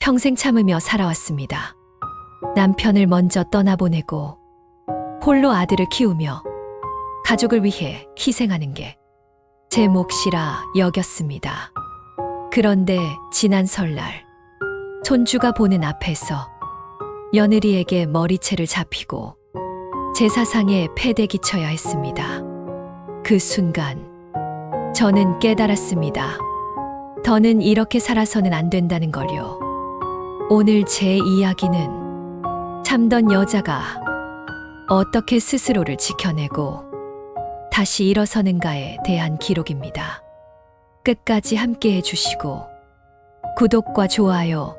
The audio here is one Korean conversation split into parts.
평생 참으며 살아왔습니다. 남편을 먼저 떠나보내고 홀로 아들을 키우며 가족을 위해 희생하는 게 제 몫이라 여겼습니다. 그런데 지난 설날 손주가 보는 앞에서 며느리에게 머리채를 잡히고 제사상에 패대기 쳐야 했습니다. 그 순간 저는 깨달았습니다. 더는 이렇게 살아서는 안 된다는 걸요. 오늘 제 이야기는 참던 여자가 어떻게 스스로를 지켜내고 다시 일어서는가에 대한 기록입니다. 끝까지 함께 해주시고 구독과 좋아요,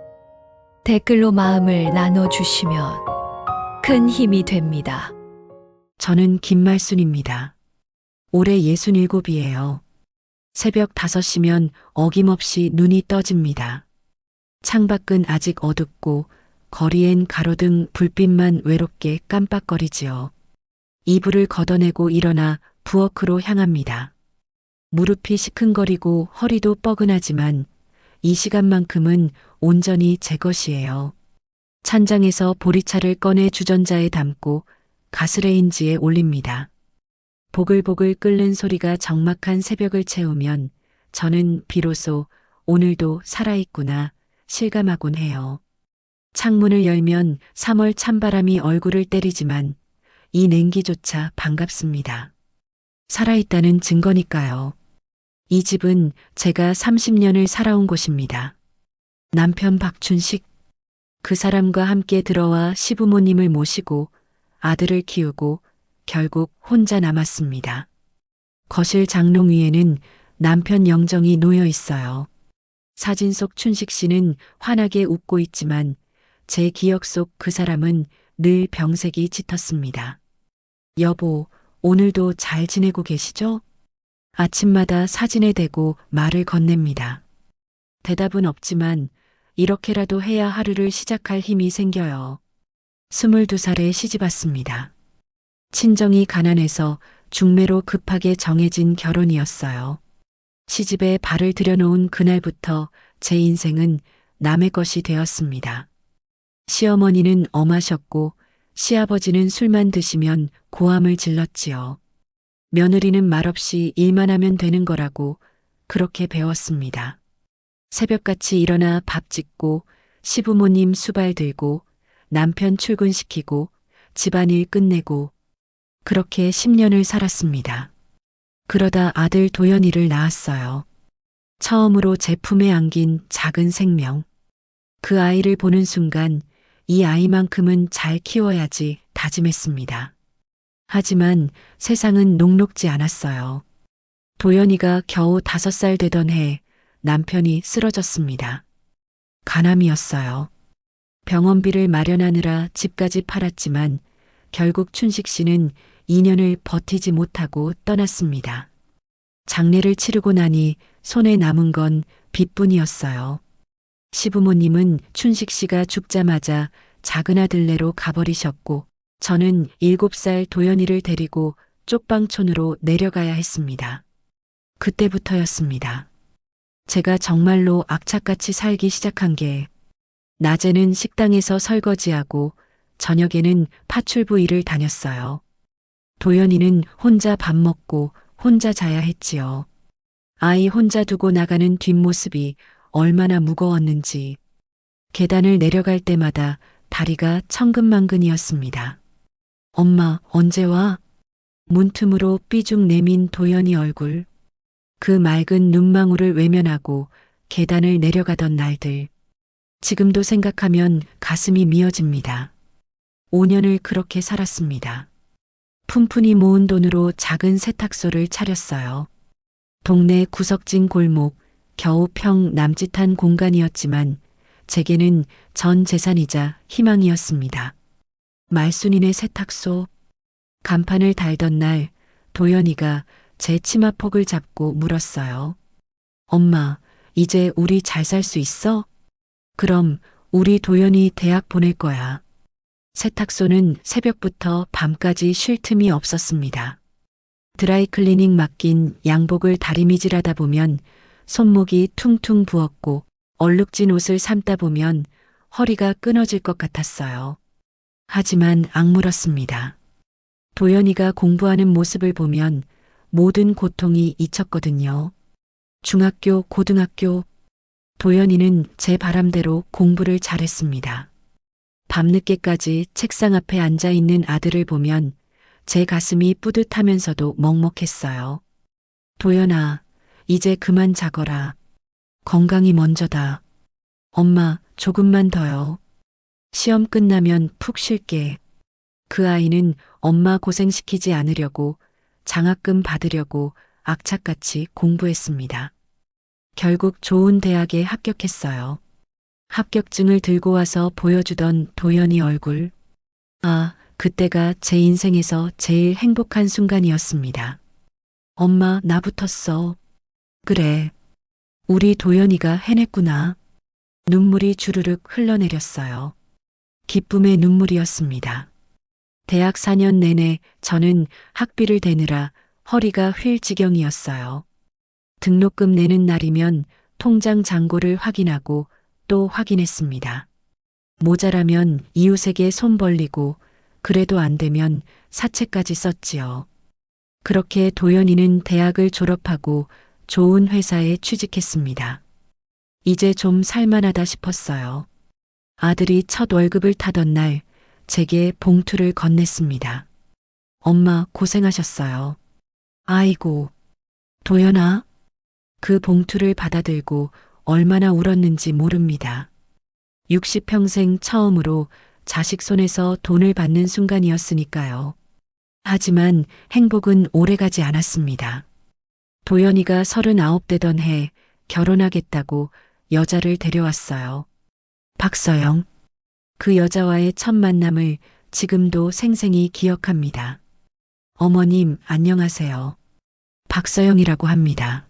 댓글로 마음을 나눠주시면 큰 힘이 됩니다. 저는 김말순입니다. 올해 67이에요. 새벽 5시면 어김없이 눈이 떠집니다. 창밖은 아직 어둡고 거리엔 가로등 불빛만 외롭게 깜빡거리지요. 이불을 걷어내고 일어나 부엌으로 향합니다. 무릎이 시큰거리고 허리도 뻐근하지만 이 시간만큼은 온전히 제 것이에요. 찬장에서 보리차를 꺼내 주전자에 담고 가스레인지에 올립니다. 보글보글 끓는 소리가 적막한 새벽을 채우면 저는 비로소 오늘도 살아있구나 실감하곤 해요. 창문을 열면 3월 찬바람이 얼굴을 때리지만 이 냉기조차 반갑습니다. 살아있다는 증거니까요. 이 집은 제가 30년을 살아온 곳입니다. 남편 박춘식, 그 사람과 함께 들어와 시부모님을 모시고 아들을 키우고 결국 혼자 남았습니다. 거실 장롱 위에는 남편 영정이 놓여 있어요. 사진 속 춘식 씨는 환하게 웃고 있지만 제 기억 속 그 사람은 늘 병색이 짙었습니다. 여보, 오늘도 잘 지내고 계시죠? 아침마다 사진에 대고 말을 건넵니다. 대답은 없지만 이렇게라도 해야 하루를 시작할 힘이 생겨요. 22살에 시집왔습니다. 친정이 가난해서 중매로 급하게 정해진 결혼이었어요. 시집에 발을 들여놓은 그날부터 제 인생은 남의 것이 되었습니다. 시어머니는 엄하셨고 시아버지는 술만 드시면 고함을 질렀지요. 며느리는 말없이 일만 하면 되는 거라고 그렇게 배웠습니다. 새벽같이 일어나 밥 짓고 시부모님 수발 들고 남편 출근시키고 집안일 끝내고 그렇게 10년을 살았습니다. 그러다 아들 도연이를 낳았어요. 처음으로 제 품에 안긴 작은 생명. 그 아이를 보는 순간 이 아이만큼은 잘 키워야지 다짐했습니다. 하지만 세상은 녹록지 않았어요. 도연이가 겨우 5살 되던 해 남편이 쓰러졌습니다. 간암이었어요. 병원비를 마련하느라 집까지 팔았지만 결국 춘식 씨는 2년을 버티지 못하고 떠났습니다. 장례를 치르고 나니 손에 남은 건 빚뿐이었어요. 시부모님은 춘식 씨가 죽자마자 작은 아들네로 가버리셨고 저는 7살 도연이를 데리고 쪽방촌으로 내려가야 했습니다. 그때부터였습니다. 제가 정말로 악착같이 살기 시작한 게 낮에는 식당에서 설거지하고 저녁에는 파출부 일을 다녔어요. 도연이는 혼자 밥 먹고 혼자 자야 했지요. 아이 혼자 두고 나가는 뒷모습이 얼마나 무거웠는지 계단을 내려갈 때마다 다리가 천근만근이었습니다. 엄마, 언제 와? 문틈으로 삐죽 내민 도연이 얼굴. 그 맑은 눈망울을 외면하고 계단을 내려가던 날들. 지금도 생각하면 가슴이 미어집니다. 5년을 그렇게 살았습니다. 푼푼이 모은 돈으로 작은 세탁소를 차렸어요. 동네 구석진 골목, 겨우 평 남짓한 공간이었지만 제게는 전 재산이자 희망이었습니다. 말순이네 세탁소. 간판을 달던 날 도연이가 제 치마폭을 잡고 물었어요. 엄마, 이제 우리 잘 살 수 있어? 그럼 우리 도연이 대학 보낼 거야. 세탁소는 새벽부터 밤까지 쉴 틈이 없었습니다. 드라이클리닝 맡긴 양복을 다리미질하다 보면 손목이 퉁퉁 부었고 얼룩진 옷을 삶다 보면 허리가 끊어질 것 같았어요. 하지만 악물었습니다. 도연이가 공부하는 모습을 보면 모든 고통이 잊혔거든요. 중학교, 고등학교, 도연이는 제 바람대로 공부를 잘했습니다. 밤늦게까지 책상 앞에 앉아 있는 아들을 보면 제 가슴이 뿌듯하면서도 먹먹했어요. 도연아, 이제 그만 자거라. 건강이 먼저다. 엄마, 조금만 더요. 시험 끝나면 푹 쉴게. 그 아이는 엄마 고생시키지 않으려고 장학금 받으려고 악착같이 공부했습니다. 결국 좋은 대학에 합격했어요. 합격증을 들고 와서 보여주던 도연이 얼굴. 아, 그때가 제 인생에서 제일 행복한 순간이었습니다. 엄마, 나 붙었어. 그래. 우리 도연이가 해냈구나. 눈물이 주르륵 흘러내렸어요. 기쁨의 눈물이었습니다. 대학 4년 내내 저는 학비를 대느라 허리가 휠 지경이었어요. 등록금 내는 날이면 통장 잔고를 확인하고 또 확인했습니다. 모자라면 이웃에게 손 벌리고 그래도 안 되면 사채까지 썼지요. 그렇게 도연이는 대학을 졸업하고 좋은 회사에 취직했습니다. 이제 좀 살만하다 싶었어요. 아들이 첫 월급을 타던 날 제게 봉투를 건넸습니다. 엄마 고생하셨어요. 아이고, 도연아. 그 봉투를 받아들고 얼마나 울었는지 모릅니다. 60평생 처음으로 자식 손에서 돈을 받는 순간이었으니까요. 하지만 행복은 오래가지 않았습니다. 도연이가 39 되던 해 결혼하겠다고 여자를 데려왔어요. 박서영. 그 여자와의 첫 만남을 지금도 생생히 기억합니다. 어머님, 안녕하세요. 박서영이라고 합니다.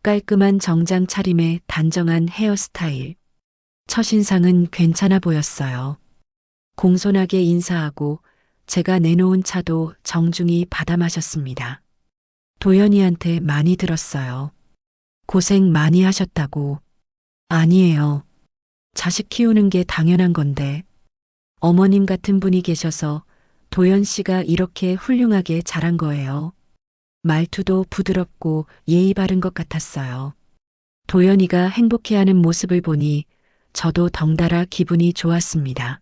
깔끔한 정장 차림에 단정한 헤어스타일. 첫인상은 괜찮아 보였어요. 공손하게 인사하고 제가 내놓은 차도 정중히 받아 마셨습니다. 도연이한테 많이 들었어요. 고생 많이 하셨다고. 아니에요. 자식 키우는 게 당연한 건데. 어머님 같은 분이 계셔서 도연 씨가 이렇게 훌륭하게 자란 거예요. 말투도 부드럽고 예의 바른 것 같았어요. 도연이가 행복해하는 모습을 보니 저도 덩달아 기분이 좋았습니다.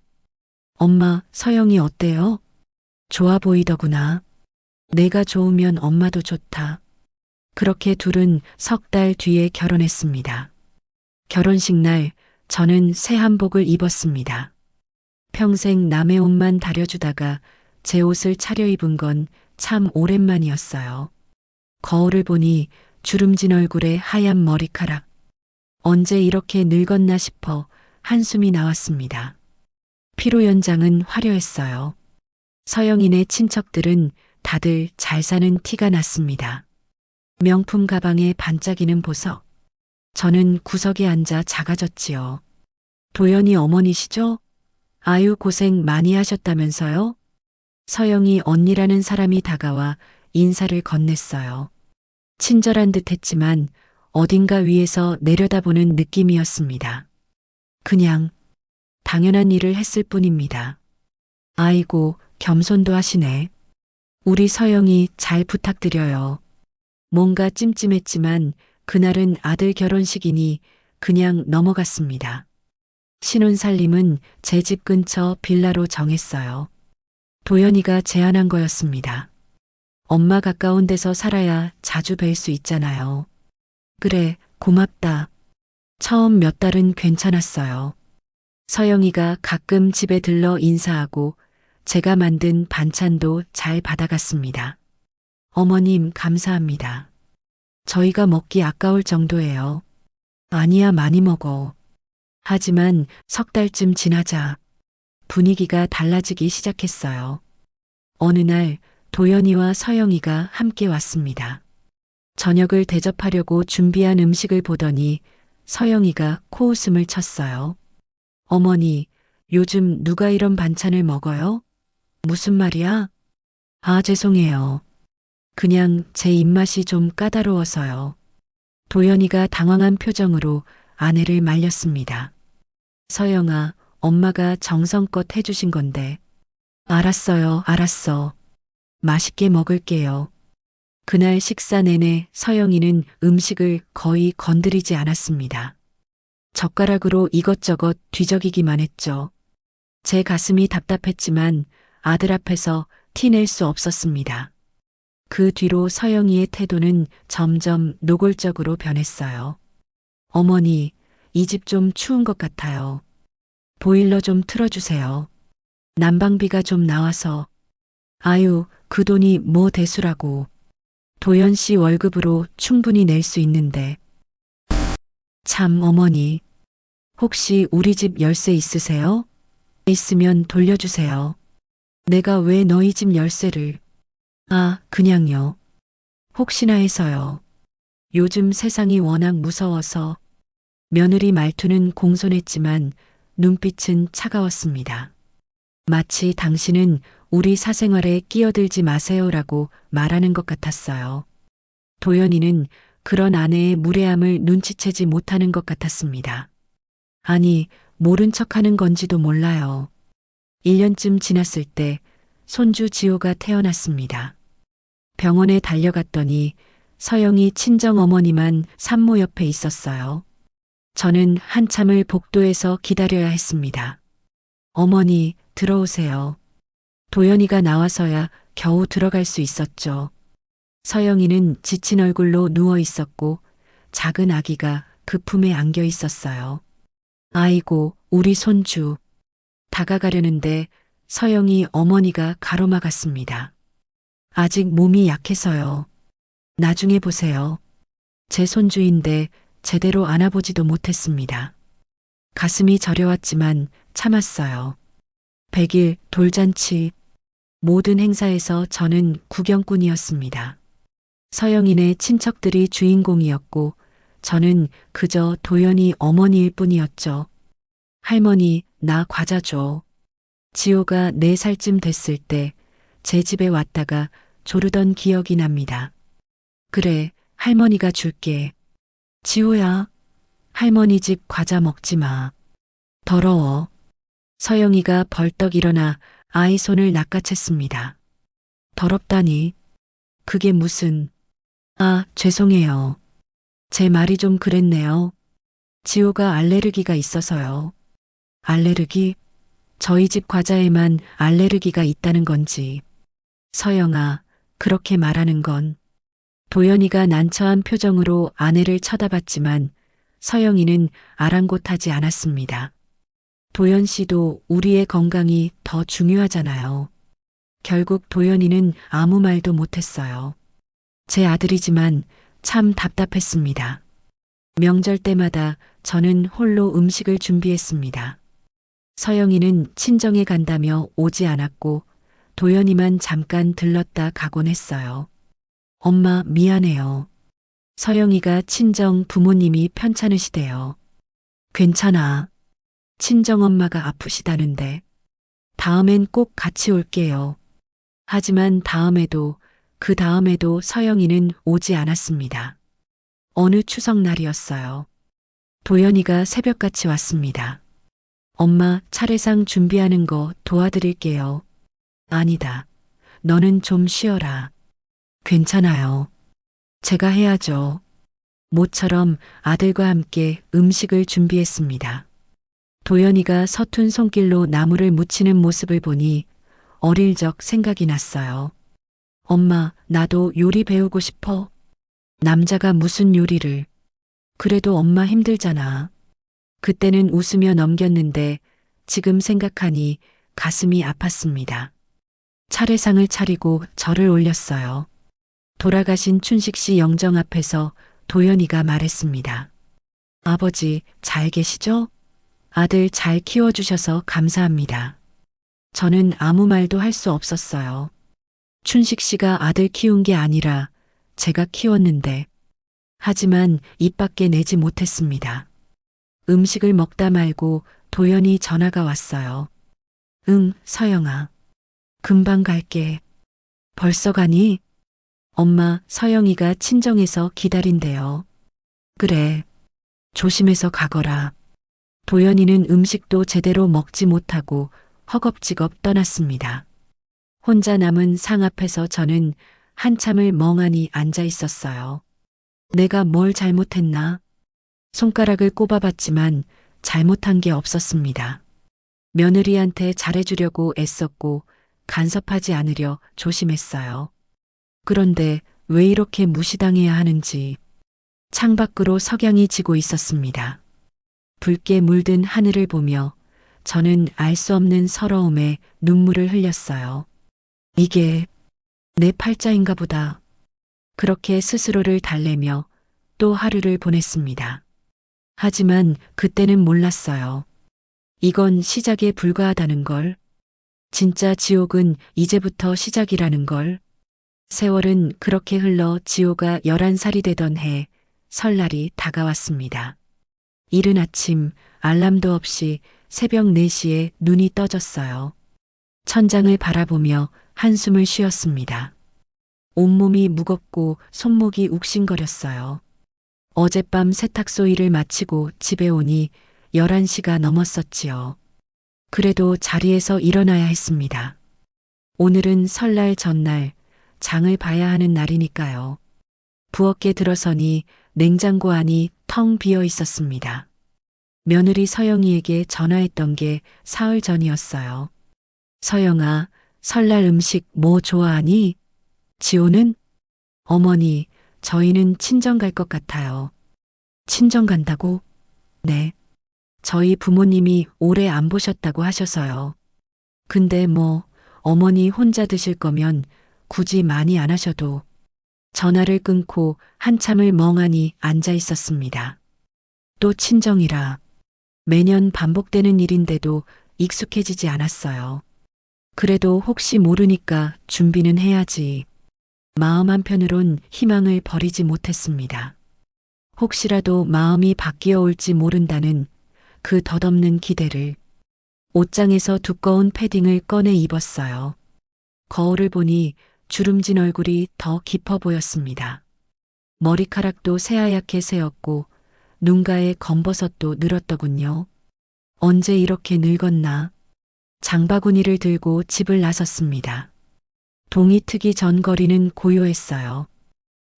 엄마, 서영이 어때요? 좋아 보이더구나. 내가 좋으면 엄마도 좋다. 그렇게 둘은 석 달 뒤에 결혼했습니다. 결혼식 날 저는 새 한복을 입었습니다. 평생 남의 옷만 다려주다가 제 옷을 차려입은 건 참 오랜만이었어요. 거울을 보니 주름진 얼굴에 하얀 머리카락. 언제 이렇게 늙었나 싶어 한숨이 나왔습니다. 피로 연장은 화려했어요. 서영이네 친척들은 다들 잘 사는 티가 났습니다. 명품 가방에 반짝이는 보석. 저는 구석에 앉아 작아졌지요. 도연이 어머니시죠? 아유, 고생 많이 하셨다면서요? 서영이 언니라는 사람이 다가와 인사를 건넸어요. 친절한 듯 했지만 어딘가 위에서 내려다보는 느낌이었습니다. 그냥 당연한 일을 했을 뿐입니다. 아이고, 겸손도 하시네. 우리 서영이 잘 부탁드려요. 뭔가 찜찜했지만 그날은 아들 결혼식이니 그냥 넘어갔습니다. 신혼살림은 제 집 근처 빌라로 정했어요. 도연이가 제안한 거였습니다. 엄마 가까운 데서 살아야 자주 뵐 수 있잖아요. 그래, 고맙다. 처음 몇 달은 괜찮았어요. 서영이가 가끔 집에 들러 인사하고 제가 만든 반찬도 잘 받아갔습니다. 어머님, 감사합니다. 저희가 먹기 아까울 정도예요. 아니야, 많이 먹어. 하지만 석 달쯤 지나자 분위기가 달라지기 시작했어요. 어느 날 도연이와 서영이가 함께 왔습니다. 저녁을 대접하려고 준비한 음식을 보더니 서영이가 코웃음을 쳤어요. 어머니, 요즘 누가 이런 반찬을 먹어요? 무슨 말이야? 아, 죄송해요. 그냥 제 입맛이 좀 까다로워서요. 도연이가 당황한 표정으로 아내를 말렸습니다. 서영아, 엄마가 정성껏 해주신 건데. 알았어요, 알았어. 맛있게 먹을게요. 그날 식사 내내 서영이는 음식을 거의 건드리지 않았습니다. 젓가락으로 이것저것 뒤적이기만 했죠. 제 가슴이 답답했지만 아들 앞에서 티낼 수 없었습니다. 그 뒤로 서영이의 태도는 점점 노골적으로 변했어요. 어머니, 이 집 좀 추운 것 같아요. 보일러 좀 틀어주세요. 난방비가 좀 나와서. 아유, 그 돈이 뭐 대수라고. 도연 씨 월급으로 충분히 낼 수 있는데. 참 어머니, 혹시 우리 집 열쇠 있으세요? 있으면 돌려주세요. 내가 왜 너희 집 열쇠를. 아, 그냥요. 혹시나 해서요. 요즘 세상이 워낙 무서워서. 며느리 말투는 공손했지만 눈빛은 차가웠습니다. 마치 당신은 우리 사생활에 끼어들지 마세요라고 말하는 것 같았어요. 도연이는 그런 아내의 무례함을 눈치채지 못하는 것 같았습니다. 아니, 모른 척하는 건지도 몰라요. 1년쯤 지났을 때 손주 지호가 태어났습니다. 병원에 달려갔더니 서영이 친정어머니만 산모 옆에 있었어요. 저는 한참을 복도에서 기다려야 했습니다. 어머니, 들어오세요. 도연이가 나와서야 겨우 들어갈 수 있었죠. 서영이는 지친 얼굴로 누워 있었고 작은 아기가 그 품에 안겨 있었어요. 아이고, 우리 손주. 다가가려는데 서영이 어머니가 가로막았습니다. 아직 몸이 약해서요. 나중에 보세요. 제 손주인데 제대로 안아보지도 못했습니다. 가슴이 저려왔지만 참았어요. 100일 돌잔치 모든 행사에서 저는 구경꾼이었습니다. 서영이네 친척들이 주인공이었고 저는 그저 도연이 어머니일 뿐이었죠. 할머니, 나 과자 줘. 지호가 4살쯤 됐을 때 제 집에 왔다가 조르던 기억이 납니다. 그래, 할머니가 줄게. 지호야, 할머니 집 과자 먹지 마. 더러워. 서영이가 벌떡 일어나 아이 손을 낚아챘습니다. 더럽다니. 그게 무슨. 아, 죄송해요. 제 말이 좀 그랬네요. 지호가 알레르기가 있어서요. 알레르기? 저희 집 과자에만 알레르기가 있다는 건지. 서영아, 그렇게 말하는 건. 도연이가 난처한 표정으로 아내를 쳐다봤지만 서영이는 아랑곳하지 않았습니다. 도연 씨도 우리의 건강이 더 중요하잖아요. 결국 도연이는 아무 말도 못했어요. 제 아들이지만 참 답답했습니다. 명절 때마다 저는 홀로 음식을 준비했습니다. 서영이는 친정에 간다며 오지 않았고 도연이만 잠깐 들렀다 가곤 했어요. 엄마, 미안해요. 서영이가 친정 부모님이 편찮으시대요. 괜찮아. 친정엄마가 아프시다는데. 다음엔 꼭 같이 올게요. 하지만 다음에도 그 다음에도 서영이는 오지 않았습니다. 어느 추석날이었어요. 도연이가 새벽같이 왔습니다. 엄마, 차례상 준비하는 거 도와드릴게요. 아니다. 너는 좀 쉬어라. 괜찮아요. 제가 해야죠. 모처럼 아들과 함께 음식을 준비했습니다. 도연이가 서툰 손길로 나무를 묻히는 모습을 보니 어릴 적 생각이 났어요. 엄마, 나도 요리 배우고 싶어. 남자가 무슨 요리를. 그래도 엄마 힘들잖아. 그때는 웃으며 넘겼는데 지금 생각하니 가슴이 아팠습니다. 차례상을 차리고 절을 올렸어요. 돌아가신 춘식 씨 영정 앞에서 도연이가 말했습니다. 아버지, 잘 계시죠? 아들 잘 키워주셔서 감사합니다. 저는 아무 말도 할 수 없었어요. 춘식 씨가 아들 키운 게 아니라 제가 키웠는데. 하지만 입 밖에 내지 못했습니다. 음식을 먹다 말고 도연이 전화가 왔어요. 응, 서영아. 금방 갈게. 벌써 가니? 엄마, 서영이가 친정에서 기다린대요. 그래. 조심해서 가거라. 도연이는 음식도 제대로 먹지 못하고 허겁지겁 떠났습니다. 혼자 남은 상 앞에서 저는 한참을 멍하니 앉아 있었어요. 내가 뭘 잘못했나? 손가락을 꼽아봤지만 잘못한 게 없었습니다. 며느리한테 잘해주려고 애썼고 간섭하지 않으려 조심했어요. 그런데 왜 이렇게 무시당해야 하는지 창밖으로 석양이 지고 있었습니다. 붉게 물든 하늘을 보며 저는 알 수 없는 서러움에 눈물을 흘렸어요. 이게 내 팔자인가 보다. 그렇게 스스로를 달래며 또 하루를 보냈습니다. 하지만 그때는 몰랐어요. 이건 시작에 불과하다는 걸. 진짜 지옥은 이제부터 시작이라는 걸. 세월은 그렇게 흘러 지호가 11살이 되던 해 설날이 다가왔습니다. 이른 아침 알람도 없이 새벽 4시에 눈이 떠졌어요. 천장을 바라보며 한숨을 쉬었습니다. 온몸이 무겁고 손목이 욱신거렸어요. 어젯밤 세탁소 일을 마치고 집에 오니 11시가 넘었었지요. 그래도 자리에서 일어나야 했습니다. 오늘은 설날 전날 장을 봐야 하는 날이니까요. 부엌에 들어서니 냉장고 안이 텅 비어 있었습니다. 며느리 서영이에게 전화했던 게 사흘 전이었어요. 서영아, 설날 음식 뭐 좋아하니? 지호는? 어머니, 저희는 친정 갈 것 같아요. 친정 간다고? 네. 저희 부모님이 오래 안 보셨다고 하셔서요. 근데 뭐, 어머니 혼자 드실 거면 굳이 많이 안 하셔도. 전화를 끊고 한참을 멍하니 앉아 있었습니다. 또 친정이라. 매년 반복되는 일인데도 익숙해지지 않았어요. 그래도 혹시 모르니까 준비는 해야지. 마음 한편으론 희망을 버리지 못했습니다. 혹시라도 마음이 바뀌어 올지 모른다는 그 덧없는 기대를. 옷장에서 두꺼운 패딩을 꺼내 입었어요. 거울을 보니 주름진 얼굴이 더 깊어 보였습니다. 머리카락도 새하얗게 새었고 눈가에 검버섯도 늘었더군요. 언제 이렇게 늙었나? 장바구니를 들고 집을 나섰습니다. 동이 트기 전 거리는 고요했어요.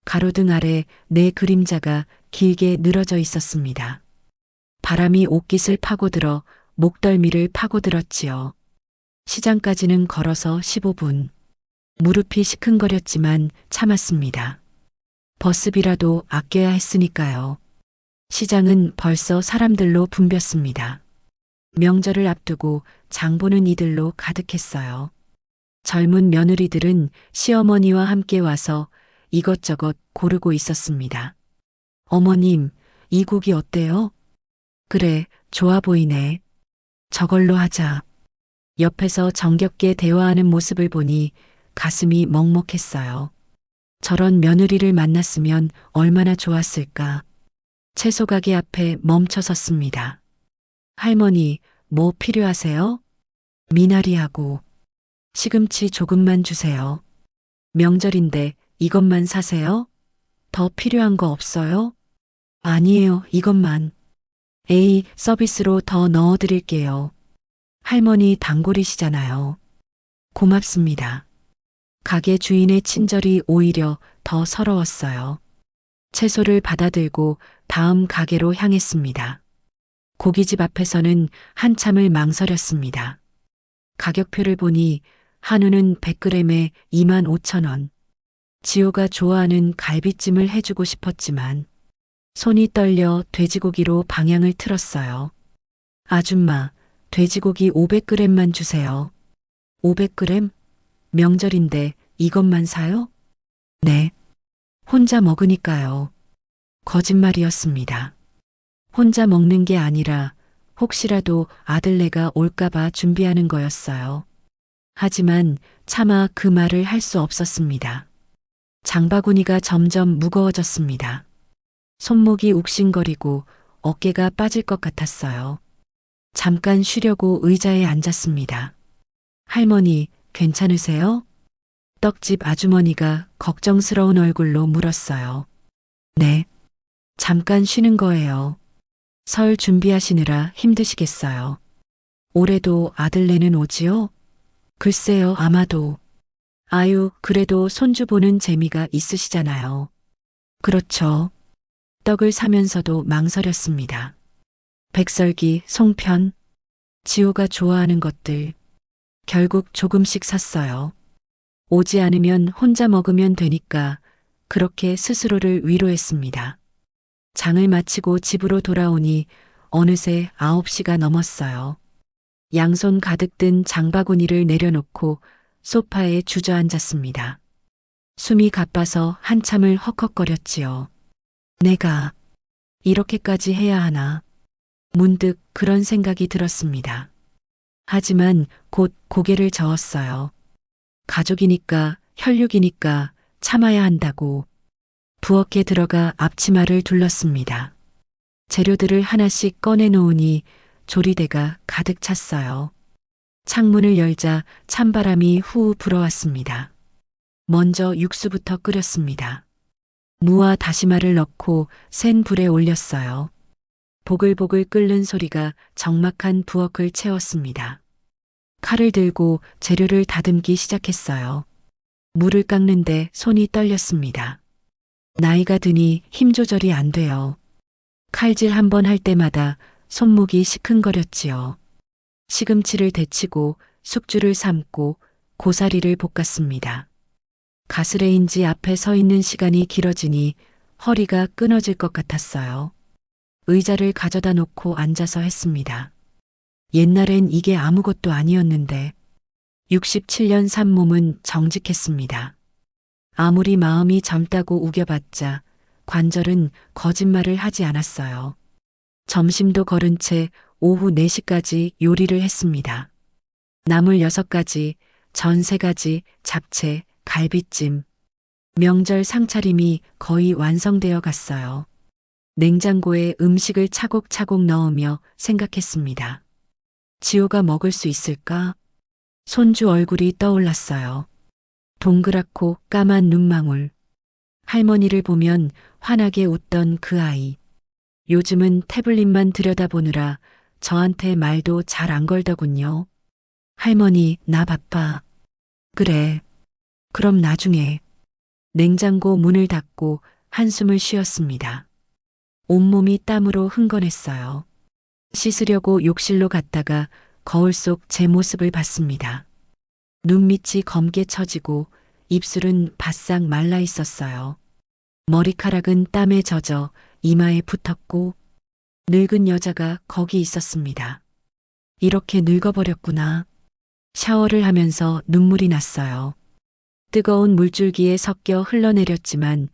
가로등 아래 내 그림자가 길게 늘어져 있었습니다. 바람이 옷깃을 파고들어 목덜미를 파고들었지요. 시장까지는 걸어서 15분. 무릎이 시큰거렸지만 참았습니다. 버스비라도 아껴야 했으니까요. 시장은 벌써 사람들로 붐볐습니다. 명절을 앞두고 장보는 이들로 가득했어요. 젊은 며느리들은 시어머니와 함께 와서 이것저것 고르고 있었습니다. 어머님, 이 국이 어때요? 그래, 좋아 보이네. 저걸로 하자. 옆에서 정겹게 대화하는 모습을 보니 가슴이 먹먹했어요. 저런 며느리를 만났으면 얼마나 좋았을까. 채소 가게 앞에 멈춰 섰습니다. 할머니, 뭐 필요하세요? 미나리하고 시금치 조금만 주세요. 명절인데 이것만 사세요? 더 필요한 거 없어요? 아니에요, 이것만. 에이, 서비스로 더 넣어드릴게요. 할머니 단골이시잖아요. 고맙습니다. 가게 주인의 친절이 오히려 더 서러웠어요. 채소를 받아들고 다음 가게로 향했습니다. 고깃집 앞에서는 한참을 망설였습니다. 가격표를 보니 한우는 100g에 25,000원. 지호가 좋아하는 갈비찜을 해주고 싶었지만 손이 떨려 돼지고기로 방향을 틀었어요. 아줌마, 돼지고기 500g만 주세요. 500g? 명절인데 이것만 사요? 네. 혼자 먹으니까요. 거짓말이었습니다. 혼자 먹는 게 아니라 혹시라도 아들네가 올까봐 준비하는 거였어요. 하지만 차마 그 말을 할 수 없었습니다. 장바구니가 점점 무거워졌습니다. 손목이 욱신거리고 어깨가 빠질 것 같았어요. 잠깐 쉬려고 의자에 앉았습니다. 할머니, 괜찮으세요? 떡집 아주머니가 걱정스러운 얼굴로 물었어요. 네. 잠깐 쉬는 거예요. 설 준비하시느라 힘드시겠어요. 올해도 아들내는 오지요? 글쎄요, 아마도. 아유, 그래도 손주 보는 재미가 있으시잖아요. 그렇죠. 떡을 사면서도 망설였습니다. 백설기, 송편, 지호가 좋아하는 것들. 결국 조금씩 샀어요. 오지 않으면 혼자 먹으면 되니까 그렇게 스스로를 위로했습니다. 장을 마치고 집으로 돌아오니 어느새 9시가 넘었어요. 양손 가득 든 장바구니를 내려놓고 소파에 주저앉았습니다. 숨이 가빠서 한참을 헉헉거렸지요. 내가 이렇게까지 해야 하나? 문득 그런 생각이 들었습니다. 하지만 곧 고개를 저었어요. 가족이니까, 혈육이니까 참아야 한다고. 부엌에 들어가 앞치마를 둘렀습니다. 재료들을 하나씩 꺼내놓으니 조리대가 가득 찼어요. 창문을 열자 찬바람이 후 불어왔습니다. 먼저 육수부터 끓였습니다. 무와 다시마를 넣고 센 불에 올렸어요. 보글보글 끓는 소리가 적막한 부엌을 채웠습니다. 칼을 들고 재료를 다듬기 시작했어요. 물을 깎는데 손이 떨렸습니다. 나이가 드니 힘 조절이 안 돼요. 칼질 한 번 할 때마다 손목이 시큰거렸지요. 시금치를 데치고 숙주를 삶고 고사리를 볶았습니다. 가스레인지 앞에 서 있는 시간이 길어지니 허리가 끊어질 것 같았어요. 의자를 가져다 놓고 앉아서 했습니다. 옛날엔 이게 아무것도 아니었는데 67년 산 몸은 정직했습니다. 아무리 마음이 젊다고 우겨봤자 관절은 거짓말을 하지 않았어요. 점심도 거른 채 오후 4시까지 요리를 했습니다. 나물 6가지, 전 3가지, 잡채, 갈비찜. 명절 상차림이 거의 완성되어 갔어요. 냉장고에 음식을 차곡차곡 넣으며 생각했습니다. 지호가 먹을 수 있을까? 손주 얼굴이 떠올랐어요. 동그랗고 까만 눈망울. 할머니를 보면 환하게 웃던 그 아이. 요즘은 태블릿만 들여다보느라 저한테 말도 잘 안 걸더군요. 할머니, 나 바빠. 그래. 그럼 나중에. 냉장고 문을 닫고 한숨을 쉬었습니다. 온몸이 땀으로 흥건했어요. 씻으려고 욕실로 갔다가 거울 속 제 모습을 봤습니다. 눈밑이 검게 처지고 입술은 바싹 말라 있었어요. 머리카락은 땀에 젖어 이마에 붙었고 늙은 여자가 거기 있었습니다. 이렇게 늙어버렸구나. 샤워를 하면서 눈물이 났어요. 뜨거운 물줄기에 섞여 흘러내렸지만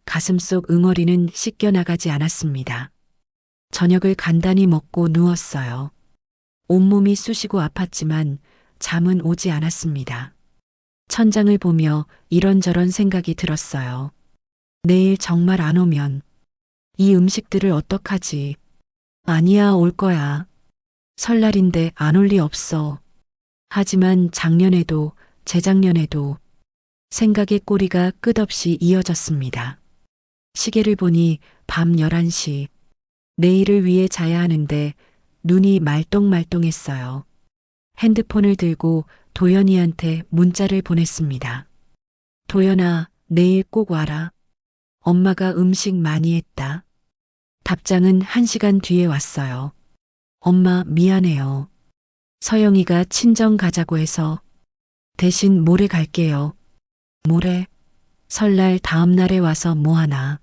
가슴속 응어리는 씻겨나가지 않았습니다. 저녁을 간단히 먹고 누웠어요. 온몸이 쑤시고 아팠지만 잠은 오지 않았습니다. 천장을 보며 이런저런 생각이 들었어요. 내일 정말 안 오면 이 음식들을 어떡하지? 아니야, 올 거야. 설날인데 안 올 리 없어. 하지만 작년에도 재작년에도 생각의 꼬리가 끝없이 이어졌습니다. 시계를 보니 밤 11시. 내일을 위해 자야 하는데 눈이 말똥말똥했어요. 핸드폰을 들고 도연이한테 문자를 보냈습니다. 도연아, 내일 꼭 와라. 엄마가 음식 많이 했다. 답장은 1시간 뒤에 왔어요. 엄마, 미안해요. 서영이가 친정 가자고 해서 대신 모레 갈게요. 모레? 설날 다음 날에 와서 뭐하나.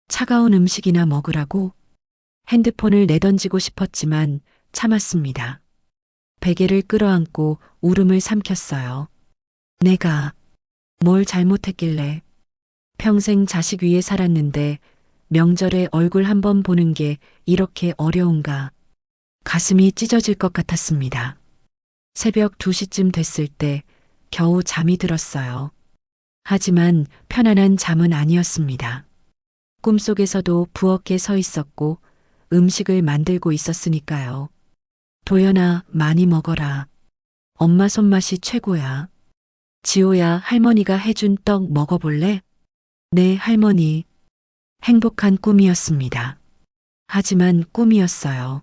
차가운 음식이나 먹으라고? 핸드폰을 내던지고 싶었지만 참았습니다. 베개를 끌어안고 울음을 삼켰어요. 내가 뭘 잘못했길래. 평생 자식 위에 살았는데 명절에 얼굴 한번 보는 게 이렇게 어려운가. 가슴이 찢어질 것 같았습니다. 새벽 2시쯤 됐을 때 겨우 잠이 들었어요. 하지만 편안한 잠은 아니었습니다. 꿈속에서도 부엌에 서 있었고 음식을 만들고 있었으니까요. 도연아, 많이 먹어라. 엄마 손맛이 최고야. 지호야, 할머니가 해준 떡 먹어볼래? 네, 할머니. 행복한 꿈이었습니다. 하지만 꿈이었어요.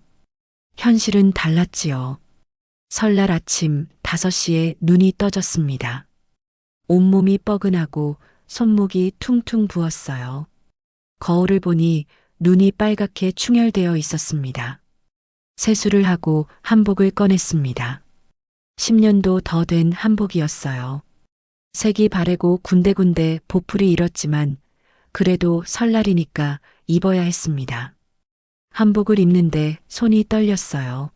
현실은 달랐지요. 설날 아침 5시에 눈이 떠졌습니다. 온몸이 뻐근하고 손목이 퉁퉁 부었어요. 거울을 보니 눈이 빨갛게 충혈되어 있었습니다. 세수를 하고 한복을 꺼냈습니다. 10년도 더 된 한복이었어요. 색이 바래고 군데군데 보풀이 일었지만 그래도 설날이니까 입어야 했습니다. 한복을 입는데 손이 떨렸어요.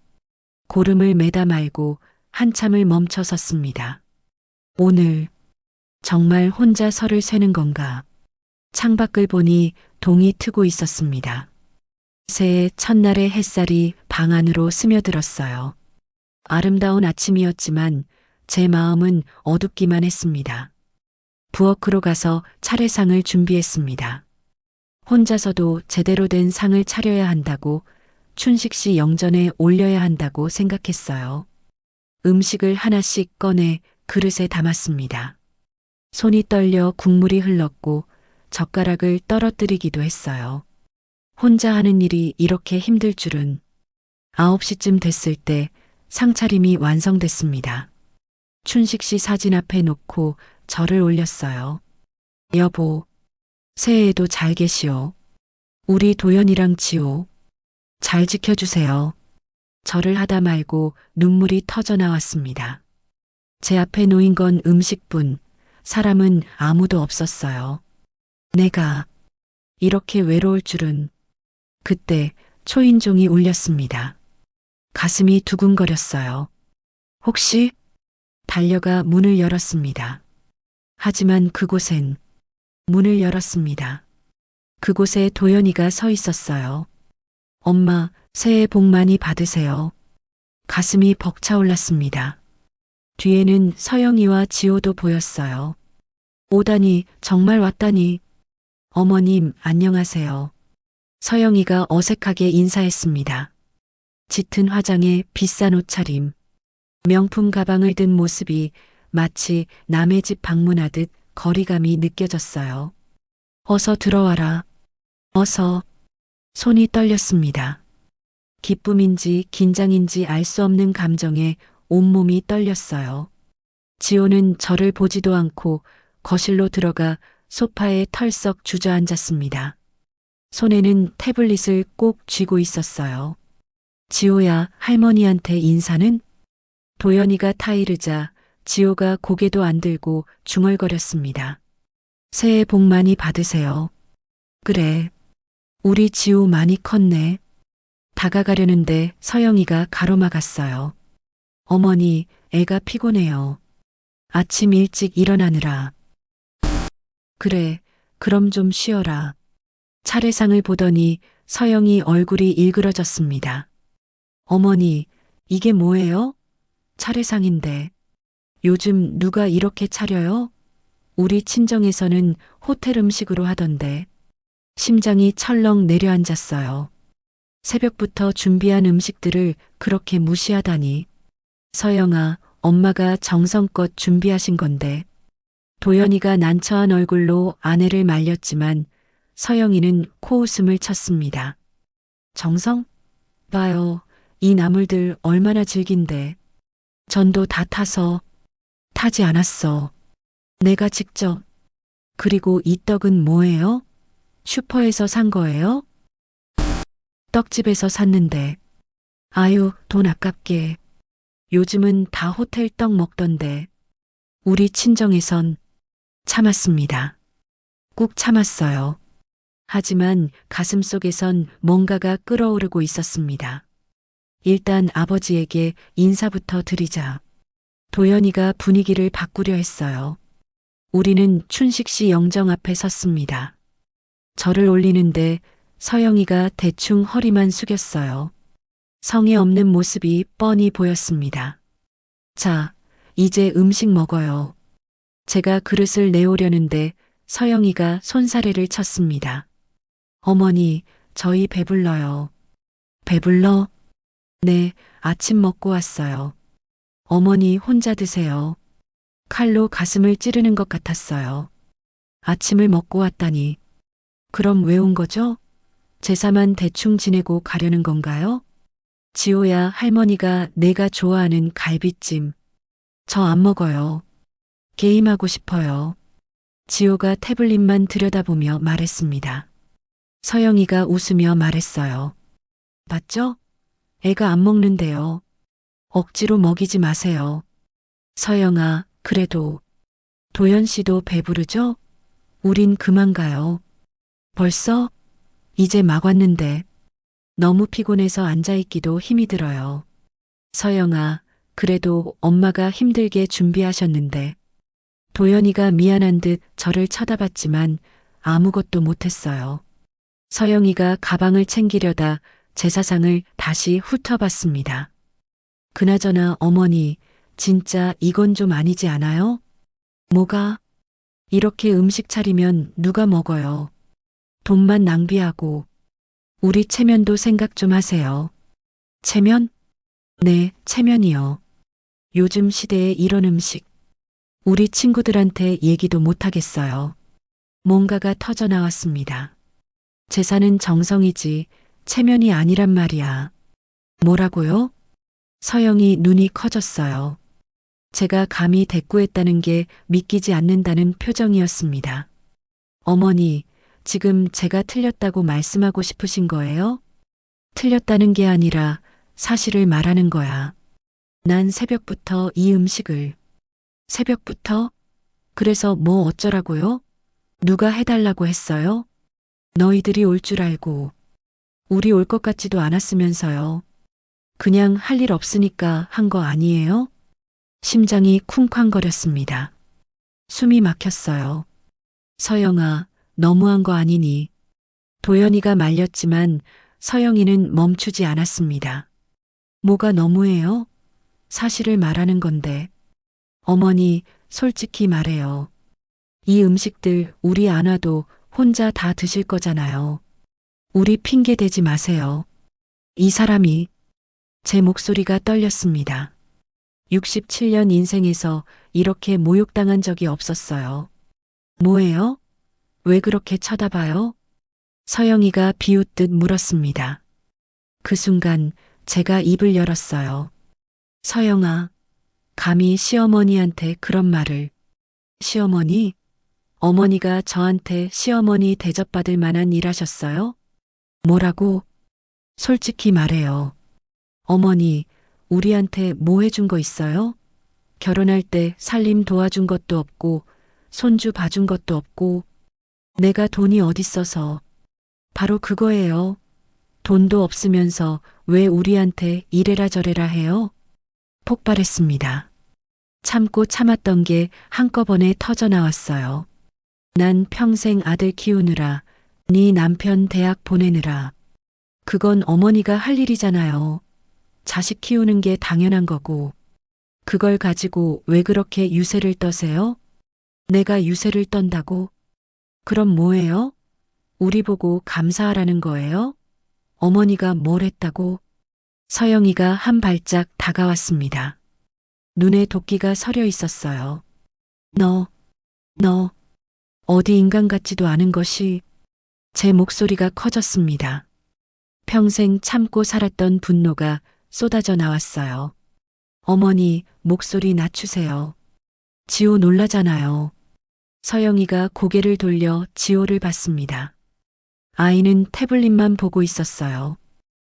고름을 매다 말고 한참을 멈춰 섰습니다. 오늘 정말 혼자 설을 쇠는 건가? 창밖을 보니 동이 트고 있었습니다. 새해 첫날의 햇살이 방 안으로 스며들었어요. 아름다운 아침이었지만 제 마음은 어둡기만 했습니다. 부엌으로 가서 차례상을 준비했습니다. 혼자서도 제대로 된 상을 차려야 한다고, 춘식 씨 영전에 올려야 한다고 생각했어요. 음식을 하나씩 꺼내 그릇에 담았습니다. 손이 떨려 국물이 흘렀고 젓가락을 떨어뜨리기도 했어요. 혼자 하는 일이 이렇게 힘들 줄은. 9시쯤 됐을 때 상차림이 완성됐습니다. 춘식 씨 사진 앞에 놓고 절을 올렸어요. 여보, 새해에도 잘 계시오. 우리 도연이랑 지호 잘 지켜주세요. 절을 하다 말고 눈물이 터져 나왔습니다. 제 앞에 놓인 건 음식뿐, 사람은 아무도 없었어요. 내가 이렇게 외로울 줄은. 그때 초인종이 울렸습니다. 가슴이 두근거렸어요. 혹시? 달려가 문을 열었습니다. 하지만 그곳엔 문을 열었습니다. 그곳에 도연이가 서 있었어요. 엄마, 새해 복 많이 받으세요. 가슴이 벅차올랐습니다. 뒤에는 서영이와 지호도 보였어요. 오다니, 정말 왔다니. 어머님, 안녕하세요. 서영이가 어색하게 인사했습니다. 짙은 화장에 비싼 옷차림, 명품 가방을 든 모습이 마치 남의 집 방문하듯 거리감이 느껴졌어요. 어서 들어와라. 어서. 손이 떨렸습니다. 기쁨인지 긴장인지 알 수 없는 감정에 온몸이 떨렸어요. 지호는 저를 보지도 않고 거실로 들어가 소파에 털썩 주저앉았습니다. 손에는 태블릿을 꼭 쥐고 있었어요. 지호야, 할머니한테 인사는? 도연이가 타이르자 지호가 고개도 안 들고 중얼거렸습니다. 새해 복 많이 받으세요. 그래. 우리 지호 많이 컸네. 다가가려는데 서영이가 가로막았어요. 어머니, 애가 피곤해요. 아침 일찍 일어나느라. 그래, 그럼 좀 쉬어라. 차례상을 보더니 서영이 얼굴이 일그러졌습니다. 어머니, 이게 뭐예요? 차례상인데. 요즘 누가 이렇게 차려요? 우리 친정에서는 호텔 음식으로 하던데. 심장이 철렁 내려앉았어요. 새벽부터 준비한 음식들을 그렇게 무시하다니. 서영아, 엄마가 정성껏 준비하신 건데. 도연이가 난처한 얼굴로 아내를 말렸지만 서영이는 코웃음을 쳤습니다. 정성? 봐요. 이 나물들 얼마나 질긴데. 전도 다 타서. 타지 않았어. 내가 직접. 그리고 이 떡은 뭐예요? 슈퍼에서 산 거예요? 떡집에서 샀는데. 아유, 돈 아깝게. 요즘은 다 호텔 떡 먹던데. 우리 친정에선 참았습니다. 꾹 참았어요. 하지만 가슴속에선 뭔가가 끓어오르고 있었습니다. 일단 아버지에게 인사부터 드리자. 도연이가 분위기를 바꾸려 했어요. 우리는 춘식 씨 영정 앞에 섰습니다. 절을 올리는데 서영이가 대충 허리만 숙였어요. 성의 없는 모습이 뻔히 보였습니다. 자, 이제 음식 먹어요. 제가 그릇을 내오려는데 서영이가 손사래를 쳤습니다. 어머니, 저희 배불러요. 배불러? 네, 아침 먹고 왔어요. 어머니 혼자 드세요. 칼로 가슴을 찌르는 것 같았어요. 아침을 먹고 왔다니. 그럼 왜 온 거죠? 제사만 대충 지내고 가려는 건가요? 지호야, 할머니가 내가 좋아하는 갈비찜. 저 안 먹어요. 게임하고 싶어요. 지호가 태블릿만 들여다보며 말했습니다. 서영이가 웃으며 말했어요. 맞죠? 애가 안 먹는데요. 억지로 먹이지 마세요. 서영아, 그래도 도연 씨도 배부르죠? 우린 그만 가요. 벌써? 이제 막 왔는데. 너무 피곤해서 앉아있기도 힘이 들어요. 서영아, 그래도 엄마가 힘들게 준비하셨는데. 도연이가 미안한 듯 저를 쳐다봤지만 아무것도 못했어요. 서영이가 가방을 챙기려다 제사상을 다시 훑어봤습니다. 그나저나 어머니, 진짜 이건 좀 아니지 않아요? 뭐가? 이렇게 음식 차리면 누가 먹어요? 돈만 낭비하고. 우리 체면도 생각 좀 하세요. 체면? 네, 체면이요. 요즘 시대에 이런 음식. 우리 친구들한테 얘기도 못하겠어요. 뭔가가 터져 나왔습니다. 제사는 정성이지 체면이 아니란 말이야. 뭐라고요? 서영이 눈이 커졌어요. 제가 감히 대꾸했다는 게 믿기지 않는다는 표정이었습니다. 어머니, 지금 제가 틀렸다고 말씀하고 싶으신 거예요? 틀렸다는 게 아니라 사실을 말하는 거야. 난 새벽부터 이 음식을. 새벽부터? 그래서 뭐 어쩌라고요? 누가 해달라고 했어요? 너희들이 올 줄 알고. 우리 올 것 같지도 않았으면서요. 그냥 할 일 없으니까 한 거 아니에요? 심장이 쿵쾅거렸습니다. 숨이 막혔어요. 서영아, 너무한 거 아니니. 도연이가 말렸지만 서영이는 멈추지 않았습니다. 뭐가 너무해요? 사실을 말하는 건데. 어머니, 솔직히 말해요. 이 음식들 우리 안 와도 혼자 다 드실 거잖아요. 우리 핑계 대지 마세요. 이 사람이. 제 목소리가 떨렸습니다. 67년 인생에서 이렇게 모욕당한 적이 없었어요. 뭐예요? 왜 그렇게 쳐다봐요? 서영이가 비웃듯 물었습니다. 그 순간 제가 입을 열었어요. 서영아, 감히 시어머니한테 그런 말을. 시어머니? 어머니가 저한테 시어머니 대접받을 만한 일 하셨어요? 뭐라고? 솔직히 말해요. 어머니, 우리한테 뭐 해준 거 있어요? 결혼할 때 살림 도와준 것도 없고, 손주 봐준 것도 없고, 내가 돈이 어딨어서. 바로 그거예요. 돈도 없으면서 왜 우리한테 이래라 저래라 해요? 폭발했습니다. 참고 참았던 게 한꺼번에 터져 나왔어요. 난 평생 아들 키우느라, 네 남편 대학 보내느라. 그건 어머니가 할 일이잖아요. 자식 키우는 게 당연한 거고. 그걸 가지고 왜 그렇게 유세를 떠세요? 내가 유세를 떤다고? 그럼 뭐예요? 우리 보고 감사하라는 거예요? 어머니가 뭘 했다고? 서영이가 한 발짝 다가왔습니다. 눈에 도끼가 서려 있었어요. 너, 어디 인간 같지도 않은 것이. 제 목소리가 커졌습니다. 평생 참고 살았던 분노가 쏟아져 나왔어요. 어머니, 목소리 낮추세요. 지호 놀라잖아요. 서영이가 고개를 돌려 지호를 봤습니다. 아이는 태블릿만 보고 있었어요.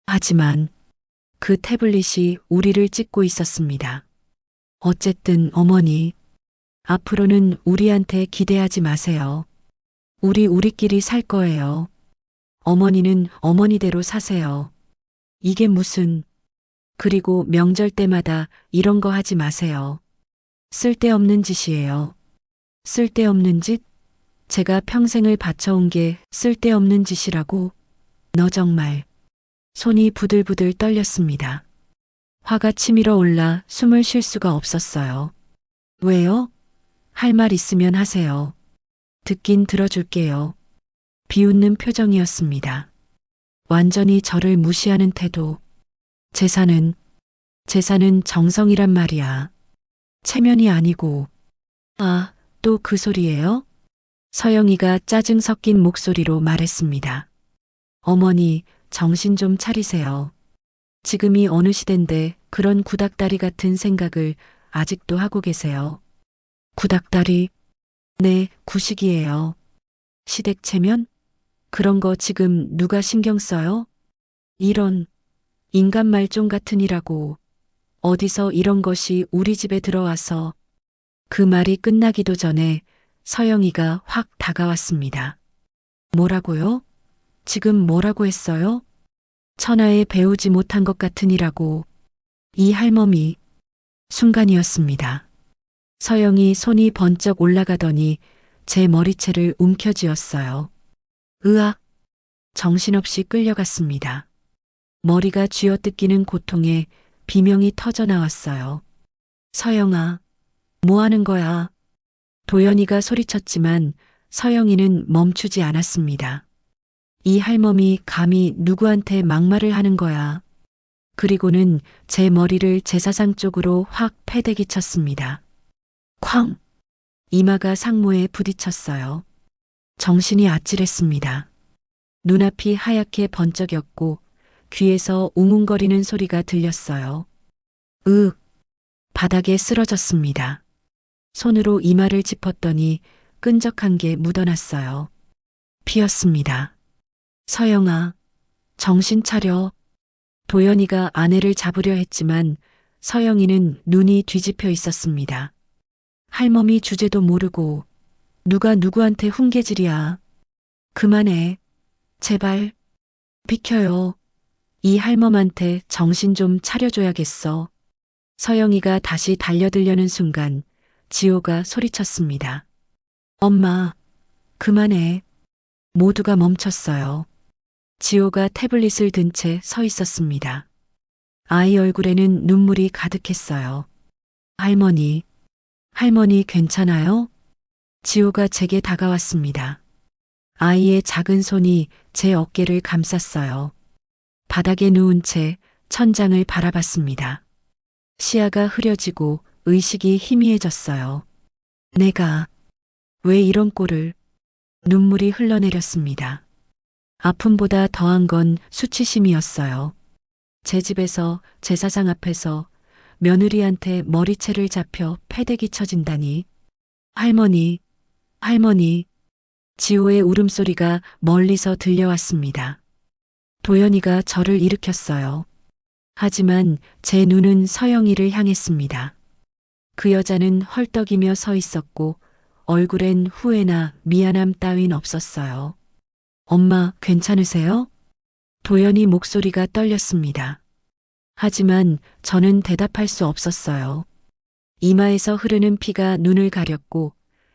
하지만 그 태블릿이 우리를 찍고 있었습니다. 어쨌든 어머니, 앞으로는 우리한테 기대하지 마세요. 우리끼리 살 거예요. 어머니는 어머니대로 사세요. 이게 무슨. 그리고 명절 때마다 이런 거 하지 마세요. 쓸데없는 짓이에요. 쓸데없는 짓? 제가 평생을 바쳐온 게 쓸데없는 짓이라고? 너 정말. 손이 부들부들 떨렸습니다. 화가 치밀어 올라 숨을 쉴 수가 없었어요. 왜요? 할 말 있으면 하세요. 듣긴 들어줄게요. 비웃는 표정이었습니다. 완전히 저를 무시하는 태도. 제사는 정성이란 말이야. 체면이 아니고. 아, 또 그 소리예요? 서영이가 짜증 섞인 목소리로 말했습니다. 어머니, 정신 좀 차리세요. 지금이 어느 시대인데 그런 구닥다리 같은 생각을 아직도 하고 계세요. 구닥다리? 네, 구식이에요. 시댁 체면? 그런 거 지금 누가 신경 써요? 이런 인간 말종 같으니라고. 어디서 이런 것이 우리 집에 들어와서. 그 말이 끝나기도 전에 서영이가 확 다가왔습니다. 뭐라고요? 지금 뭐라고 했어요? 천하에 배우지 못한 것 같으니라고. 이 할멈이. 순간이었습니다. 서영이 손이 번쩍 올라가더니 제 머리채를 움켜쥐었어요. 으악! 정신없이 끌려갔습니다. 머리가 쥐어뜯기는 고통에 비명이 터져 나왔어요. 서영아, 뭐 하는 거야? 도연이가 소리쳤지만 서영이는 멈추지 않았습니다. 이 할멈이 감히 누구한테 막말을 하는 거야. 그리고는 제 머리를 제사상 쪽으로 확 패대기 쳤습니다. 쾅! 이마가 상모에 부딪혔어요. 정신이 아찔했습니다. 눈앞이 하얗게 번쩍였고 귀에서 웅웅거리는 소리가 들렸어요. 으윽! 바닥에 쓰러졌습니다. 손으로 이마를 짚었더니 끈적한 게 묻어났어요. 피었습니다. 서영아, 정신 차려. 도연이가 아내를 잡으려 했지만 서영이는 눈이 뒤집혀 있었습니다. 할멈이 주제도 모르고 누가 누구한테 훈계질이야. 그만해. 제발. 비켜요. 이 할멈한테 정신 좀 차려줘야겠어. 서영이가 다시 달려들려는 순간 지호가 소리쳤습니다. 엄마, 그만해. 모두가 멈췄어요. 지호가 태블릿을 든 채 서 있었습니다. 아이 얼굴에는 눈물이 가득했어요. 할머니, 할머니 괜찮아요? 지호가 제게 다가왔습니다. 아이의 작은 손이 제 어깨를 감쌌어요. 바닥에 누운 채 천장을 바라봤습니다. 시야가 흐려지고 의식이 희미해졌어요. 내가 왜 이런 꼴을. 눈물이 흘러내렸습니다. 아픔보다 더한 건 수치심이었어요. 제 집에서 제사상 앞에서 며느리한테 머리채를 잡혀 패대기 쳐진다니. 할머니, 할머니. 지호의 울음소리가 멀리서 들려왔습니다. 도연이가 저를 일으켰어요. 하지만 제 눈은 서영이를 향했습니다. 그 여자는 헐떡이며 서 있었고 얼굴엔 후회나 미안함 따윈 없었어요. 엄마, 괜찮으세요? 도연이 목소리가 떨렸습니다. 하지만 저는 대답할 수 없었어요. 이마에서 흐르는 피가 눈을 가렸고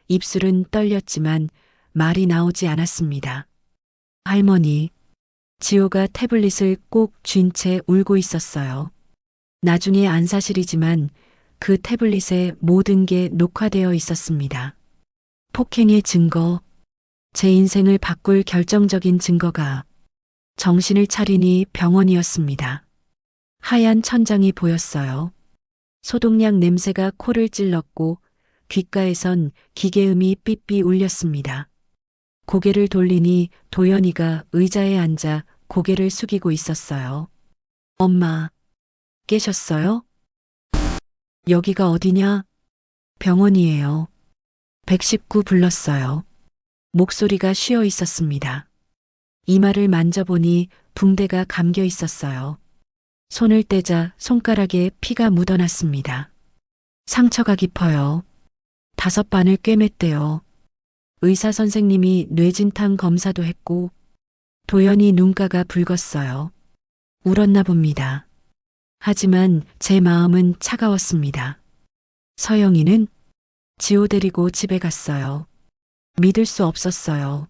입술은 떨렸지만 말이 나오지 않았습니다. 할머니, 지호가 태블릿을 꼭 쥔 채 울고 있었어요. 나중에 안사실이지만 그 태블릿에 모든 게 녹화되어 있었습니다. 폭행의 증거, 제 인생을 바꿀 결정적인 증거가. 정신을 차리니 병원이었습니다. 하얀 천장이 보였어요. 소독약 냄새가 코를 찔렀고 귓가에선 기계음이 삐삐 울렸습니다. 고개를 돌리니 도연이가 의자에 앉아 고개를 숙이고 있었어요. 엄마, 깨셨어요? 여기가 어디냐? 병원이에요. 119 불렀어요. 목소리가 쉬어 있었습니다. 이마를 만져보니 붕대가 감겨 있었어요. 손을 떼자 손가락에 피가 묻어났습니다. 상처가 깊어요. 5반을 꿰맸대요. 의사 선생님이 뇌진탕 검사도 했고 도연이 눈가가 붉었어요. 울었나 봅니다. 하지만 제 마음은 차가웠습니다. 서영이는 지호 데리고 집에 갔어요. 믿을 수 없었어요.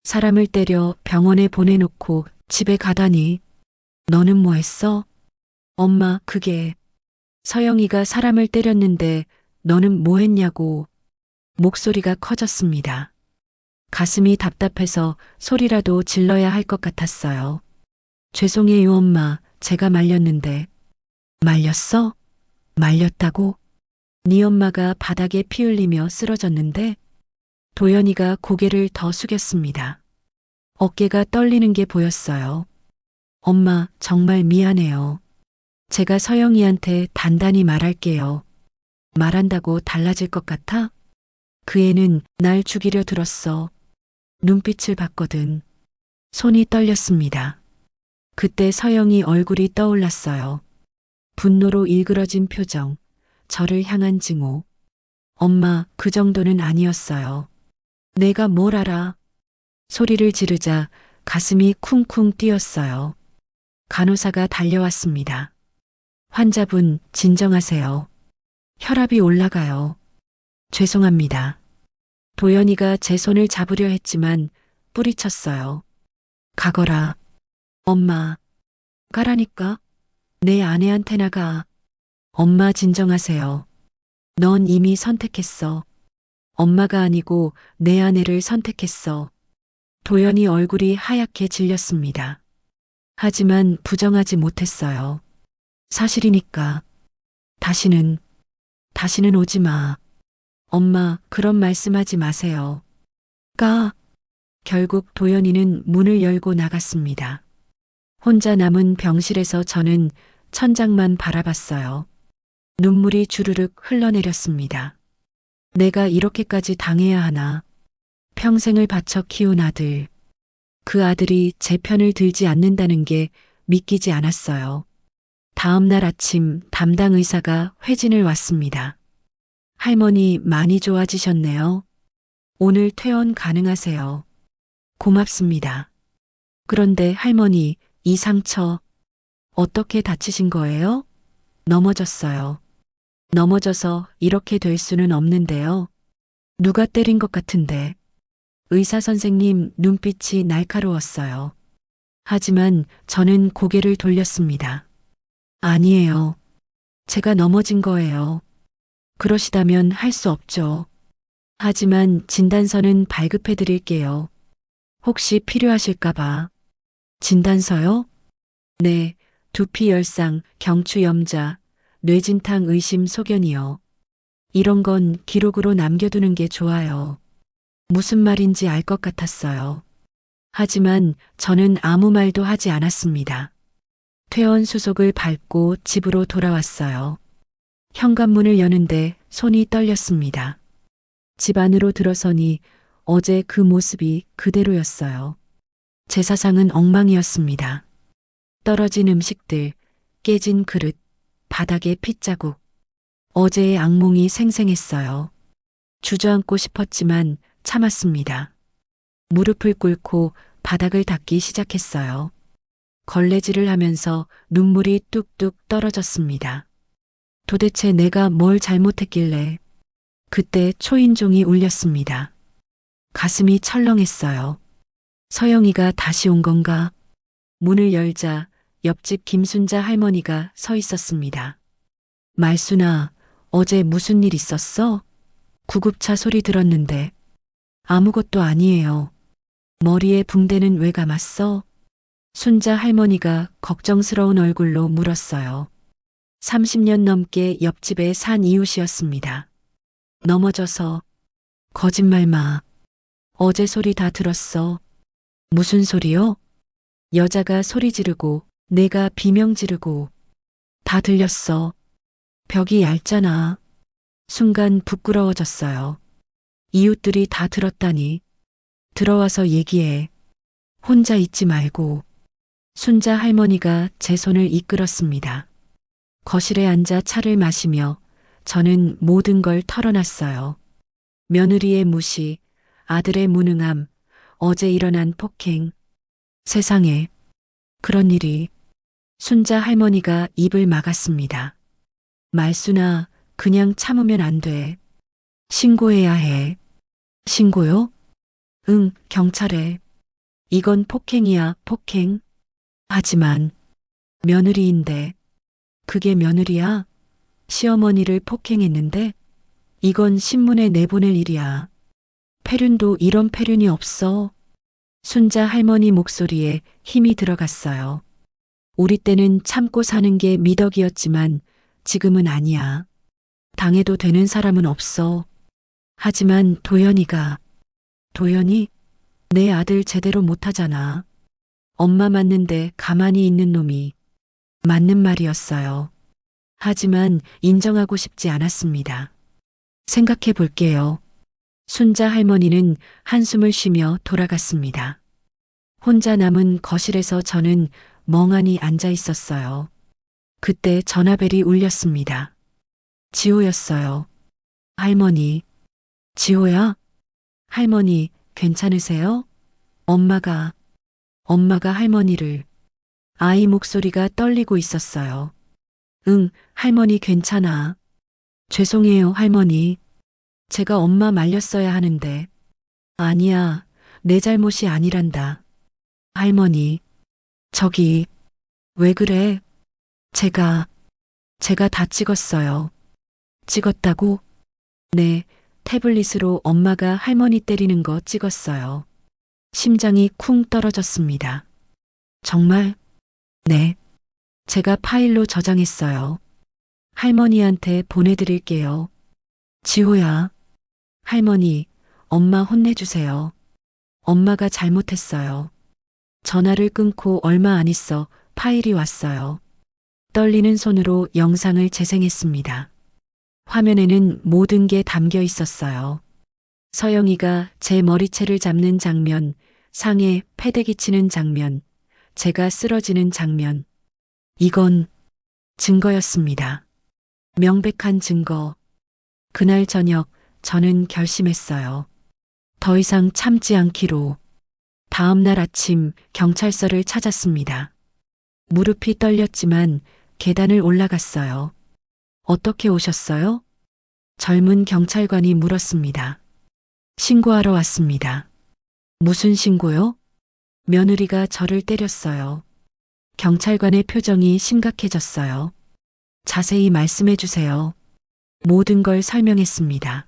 사람을 때려 병원에 보내놓고 집에 가다니. 너는 뭐 했어? 엄마, 그게. 서영이가 사람을 때렸는데 너는 뭐 했냐고. 목소리가 커졌습니다. 가슴이 답답해서 소리라도 질러야 할 것 같았어요. 죄송해요, 엄마. 제가 말렸는데. 말렸어? 말렸다고? 네 엄마가 바닥에 피 흘리며 쓰러졌는데? 도연이가 고개를 더 숙였습니다. 어깨가 떨리는 게 보였어요. 엄마, 정말 미안해요. 제가 서영이한테 단단히 말할게요. 말한다고 달라질 것 같아? 그 애는 날 죽이려 들었어. 눈빛을 봤거든. 손이 떨렸습니다. 그때 서영이 얼굴이 떠올랐어요. 분노로 일그러진 표정, 저를 향한 증오. 엄마, 그 정도는 아니었어요. 내가 뭘 알아? 소리를 지르자 가슴이 쿵쿵 뛰었어요. 간호사가 달려왔습니다. 환자분, 진정하세요. 혈압이 올라가요. 죄송합니다. 도연이가 제 손을 잡으려 했지만 뿌리쳤어요. 가거라. 엄마. 가라니까. 내 아내한테 나가. 엄마 진정하세요. 넌 이미 선택했어. 엄마가 아니고 내 아내를 선택했어. 도연이 얼굴이 하얗게 질렸습니다. 하지만 부정하지 못했어요. 사실이니까. 다시는 오지 마. 엄마, 그런 말씀하지 마세요. 결국 도연이는 문을 열고 나갔습니다. 혼자 남은 병실에서 저는 천장만 바라봤어요. 눈물이 주르륵 흘러내렸습니다. 내가 이렇게까지 당해야 하나. 평생을 바쳐 키운 아들. 그 아들이 제 편을 들지 않는다는 게 믿기지 않았어요. 다음 날 아침 담당 의사가 회진을 왔습니다. 할머니 많이 좋아지셨네요. 오늘 퇴원 가능하세요. 고맙습니다. 그런데 할머니, 이 상처 어떻게 다치신 거예요? 넘어졌어요. 넘어져서 이렇게 될 수는 없는데요. 누가 때린 것 같은데. 의사 선생님 눈빛이 날카로웠어요. 하지만 저는 고개를 돌렸습니다. 아니에요. 제가 넘어진 거예요. 그러시다면 할 수 없죠. 하지만 진단서는 발급해 드릴게요. 혹시 필요하실까봐. 진단서요? 네, 두피 열상, 경추 염자, 뇌진탕 의심 소견이요. 이런 건 기록으로 남겨두는 게 좋아요. 무슨 말인지 알 것 같았어요. 하지만 저는 아무 말도 하지 않았습니다. 퇴원 수속을 밟고 집으로 돌아왔어요. 현관문을 여는데 손이 떨렸습니다. 집 안으로 들어서니 어제 그 모습이 그대로였어요. 제 사상은 엉망이었습니다. 떨어진 음식들, 깨진 그릇, 바닥에 핏자국. 어제의 악몽이 생생했어요. 주저앉고 싶었지만 참았습니다. 무릎을 꿇고 바닥을 닦기 시작했어요. 걸레질을 하면서 눈물이 뚝뚝 떨어졌습니다. 도대체 내가 뭘 잘못했길래. 그때 초인종이 울렸습니다. 가슴이 철렁했어요. 서영이가 다시 온 건가? 문을 열자 옆집 김순자 할머니가 서 있었습니다. 말순아, 어제 무슨 일 있었어? 구급차 소리 들었는데. 아무것도 아니에요. 머리에 붕대는 왜 감았어? 순자 할머니가 걱정스러운 얼굴로 물었어요. 30년 넘게 옆집에 산 이웃이었습니다. 넘어져서. 거짓말 마. 어제 소리 다 들었어. 무슨 소리요? 여자가 소리 지르고 내가 비명 지르고. 다 들렸어. 벽이 얇잖아. 순간 부끄러워졌어요. 이웃들이 다 들었다니. 들어와서 얘기해. 혼자 있지 말고. 순자 할머니가 제 손을 이끌었습니다. 거실에 앉아 차를 마시며 저는 모든 걸 털어놨어요. 며느리의 무시, 아들의 무능함, 어제 일어난 폭행. 세상에, 그런 일이. 순자 할머니가 입을 막았습니다. 말순아, 그냥 참으면 안 돼. 신고해야 해. 신고요? 응, 경찰에. 이건 폭행이야, 폭행. 하지만 며느리인데. 그게 며느리야? 시어머니를 폭행했는데? 이건 신문에 내보낼 일이야. 패륜도 이런 패륜이 없어. 순자 할머니 목소리에 힘이 들어갔어요. 우리 때는 참고 사는 게 미덕이었지만 지금은 아니야. 당해도 되는 사람은 없어. 하지만 도연이가. 도연이? 내 아들 제대로 못하잖아. 엄마 맞는데 가만히 있는 놈이 맞는 말이었어요. 하지만 인정하고 싶지 않았습니다. 생각해 볼게요. 순자 할머니는 한숨을 쉬며 돌아갔습니다. 혼자 남은 거실에서 저는 멍하니 앉아 있었어요. 그때 전화벨이 울렸습니다. 지호였어요. 할머니. 지호야? 할머니, 괜찮으세요? 엄마가 할머니를. 아이 목소리가 떨리고 있었어요. 응, 할머니 괜찮아. 죄송해요, 할머니. 제가 엄마 말렸어야 하는데. 아니야, 내 잘못이 아니란다. 할머니, 저기, 왜 그래? 제가 다 찍었어요. 찍었다고? 네, 태블릿으로 엄마가 할머니 때리는 거 찍었어요. 심장이 쿵 떨어졌습니다. 정말? 네. 제가 파일로 저장했어요. 할머니한테 보내드릴게요. 지호야. 할머니, 엄마 혼내주세요. 엄마가 잘못했어요. 전화를 끊고 얼마 안 있어 파일이 왔어요. 떨리는 손으로 영상을 재생했습니다. 화면에는 모든 게 담겨 있었어요. 서영이가 제 머리채를 잡는 장면, 상에 패대기 치는 장면, 제가 쓰러지는 장면. 이건 증거였습니다. 명백한 증거. 그날 저녁 저는 결심했어요. 더 이상 참지 않기로. 다음 날 아침 경찰서를 찾았습니다. 무릎이 떨렸지만 계단을 올라갔어요. 어떻게 오셨어요? 젊은 경찰관이 물었습니다. 신고하러 왔습니다. 무슨 신고요? 며느리가 저를 때렸어요. 경찰관의 표정이 심각해졌어요. 자세히 말씀해 주세요. 모든 걸 설명했습니다.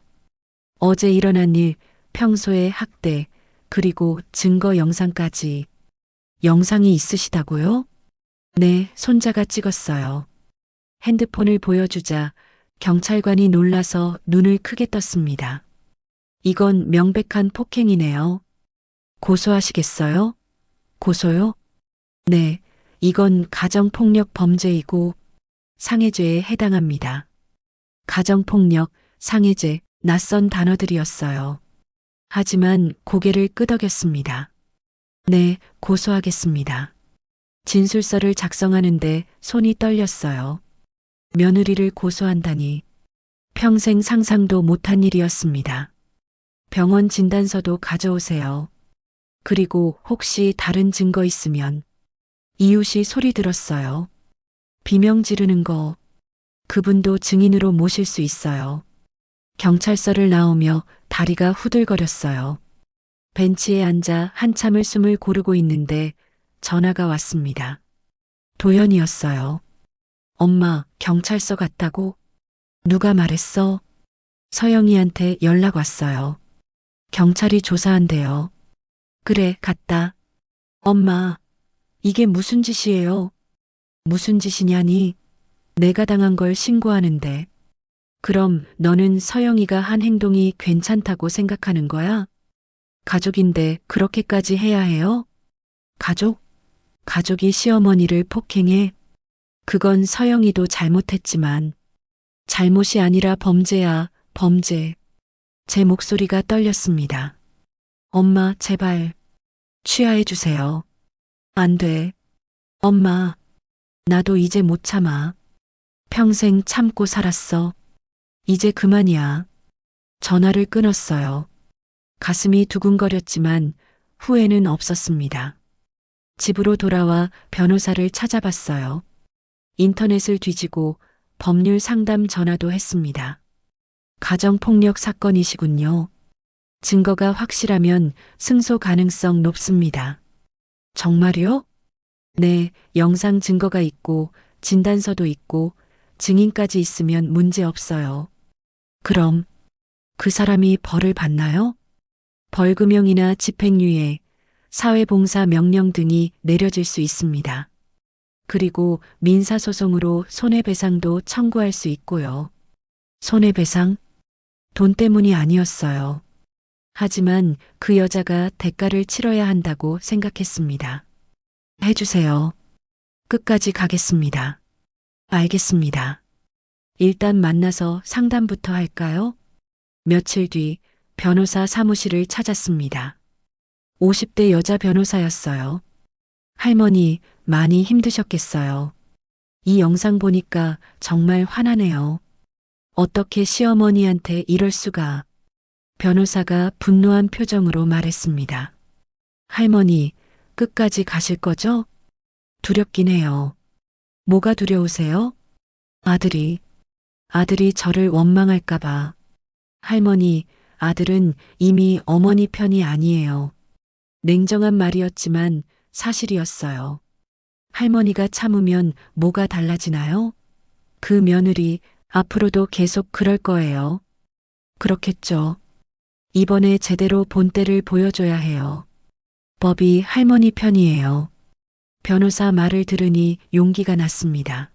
어제 일어난 일, 평소의 학대, 그리고 증거 영상까지. 영상이 있으시다고요? 네, 손자가 찍었어요. 핸드폰을 보여주자 경찰관이 놀라서 눈을 크게 떴습니다. 이건 명백한 폭행이네요. 고소하시겠어요? 고소요? 네, 이건 가정폭력 범죄이고 상해죄에 해당합니다. 가정폭력, 상해죄, 낯선 단어들이었어요. 하지만 고개를 끄덕였습니다. 네, 고소하겠습니다. 진술서를 작성하는데 손이 떨렸어요. 며느리를 고소한다니 평생 상상도 못한 일이었습니다. 병원 진단서도 가져오세요. 그리고 혹시 다른 증거 있으면. 이웃이 소리 들었어요. 비명 지르는 거. 그분도 증인으로 모실 수 있어요. 경찰서를 나오며 다리가 후들거렸어요. 벤치에 앉아 한참을 숨을 고르고 있는데 전화가 왔습니다. 도연이었어요. 엄마, 경찰서 갔다고? 누가 말했어? 서영이한테 연락 왔어요. 경찰이 조사한대요. 그래, 갔다. 엄마, 이게 무슨 짓이에요? 무슨 짓이냐니? 내가 당한 걸 신고하는데. 그럼 너는 서영이가 한 행동이 괜찮다고 생각하는 거야? 가족인데 그렇게까지 해야 해요? 가족? 가족이 시어머니를 폭행해? 그건 서영이도 잘못했지만 잘못이 아니라 범죄야, 범죄. 제 목소리가 떨렸습니다. 엄마, 제발 취하해 주세요. 안 돼. 엄마, 나도 이제 못 참아. 평생 참고 살았어. 이제 그만이야. 전화를 끊었어요. 가슴이 두근거렸지만 후회는 없었습니다. 집으로 돌아와 변호사를 찾아봤어요. 인터넷을 뒤지고 법률 상담 전화도 했습니다. 가정폭력 사건이시군요. 증거가 확실하면 승소 가능성 높습니다. 정말요? 네, 영상 증거가 있고 진단서도 있고 증인까지 있으면 문제 없어요. 그럼 그 사람이 벌을 받나요? 벌금형이나 집행유예, 사회봉사 명령 등이 내려질 수 있습니다. 그리고 민사소송으로 손해배상도 청구할 수 있고요. 손해배상? 돈 때문이 아니었어요. 하지만 그 여자가 대가를 치러야 한다고 생각했습니다. 해주세요. 끝까지 가겠습니다. 알겠습니다. 일단 만나서 상담부터 할까요? 며칠 뒤 변호사 사무실을 찾았습니다. 50대 여자 변호사였어요. 할머니, 많이 힘드셨겠어요. 이 영상 보니까 정말 화나네요. 어떻게 시어머니한테 이럴 수가. 변호사가 분노한 표정으로 말했습니다. 할머니, 끝까지 가실 거죠? 두렵긴 해요. 뭐가 두려우세요? 아들이 저를 원망할까봐. 할머니, 아들은 이미 어머니 편이 아니에요. 냉정한 말이었지만 사실이었어요. 할머니가 참으면 뭐가 달라지나요? 그 며느리 앞으로도 계속 그럴 거예요. 그렇겠죠. 이번에 제대로 본때를 보여줘야 해요. 법이 할머니 편이에요. 변호사 말을 들으니 용기가 났습니다.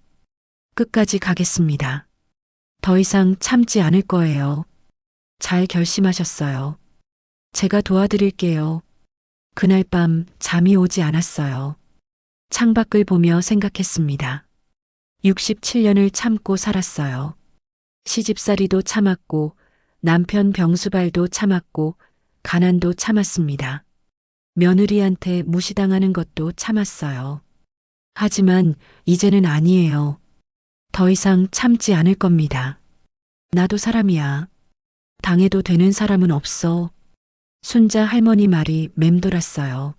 끝까지 가겠습니다. 더 이상 참지 않을 거예요. 잘 결심하셨어요. 제가 도와드릴게요. 그날 밤 잠이 오지 않았어요. 창밖을 보며 생각했습니다. 67년을 참고 살았어요. 시집살이도 참았고 남편 병수발도 참았고 가난도 참았습니다. 며느리한테 무시당하는 것도 참았어요. 하지만 이제는 아니에요. 더 이상 참지 않을 겁니다. 나도 사람이야. 당해도 되는 사람은 없어. 순자 할머니 말이 맴돌았어요.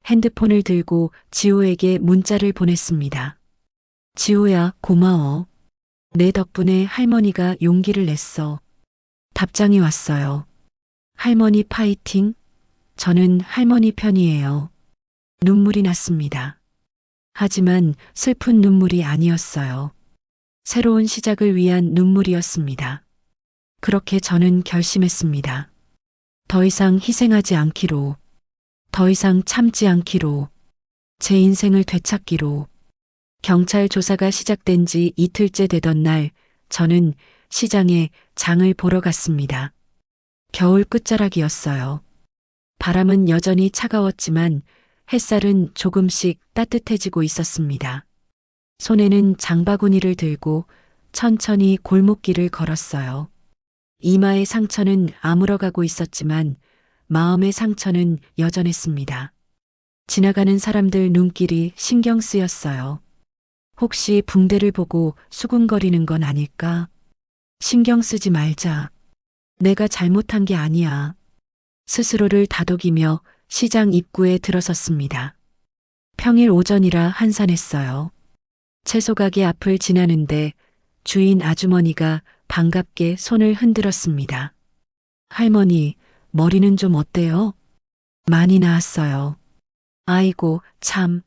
핸드폰을 들고 지호에게 문자를 보냈습니다. 지호야, 고마워. 내 덕분에 할머니가 용기를 냈어. 답장이 왔어요. 할머니 파이팅. 저는 할머니 편이에요. 눈물이 났습니다. 하지만 슬픈 눈물이 아니었어요. 새로운 시작을 위한 눈물이었습니다. 그렇게 저는 결심했습니다. 더 이상 희생하지 않기로, 더 이상 참지 않기로, 제 인생을 되찾기로. 경찰 조사가 시작된 지 이틀째 되던 날, 저는 시장에 장을 보러 갔습니다. 겨울 끝자락이었어요. 바람은 여전히 차가웠지만 햇살은 조금씩 따뜻해지고 있었습니다. 손에는 장바구니를 들고 천천히 골목길을 걸었어요. 이마의 상처는 아물어가고 있었지만 마음의 상처는 여전했습니다. 지나가는 사람들 눈길이 신경 쓰였어요. 혹시 붕대를 보고 수군거리는 건 아닐까? 신경 쓰지 말자. 내가 잘못한 게 아니야. 스스로를 다독이며 시장 입구에 들어섰습니다. 평일 오전이라 한산했어요. 채소 가게 앞을 지나는데 주인 아주머니가 반갑게 손을 흔들었습니다. 할머니, 머리는 좀 어때요? 많이 나았어요. 아이고, 참.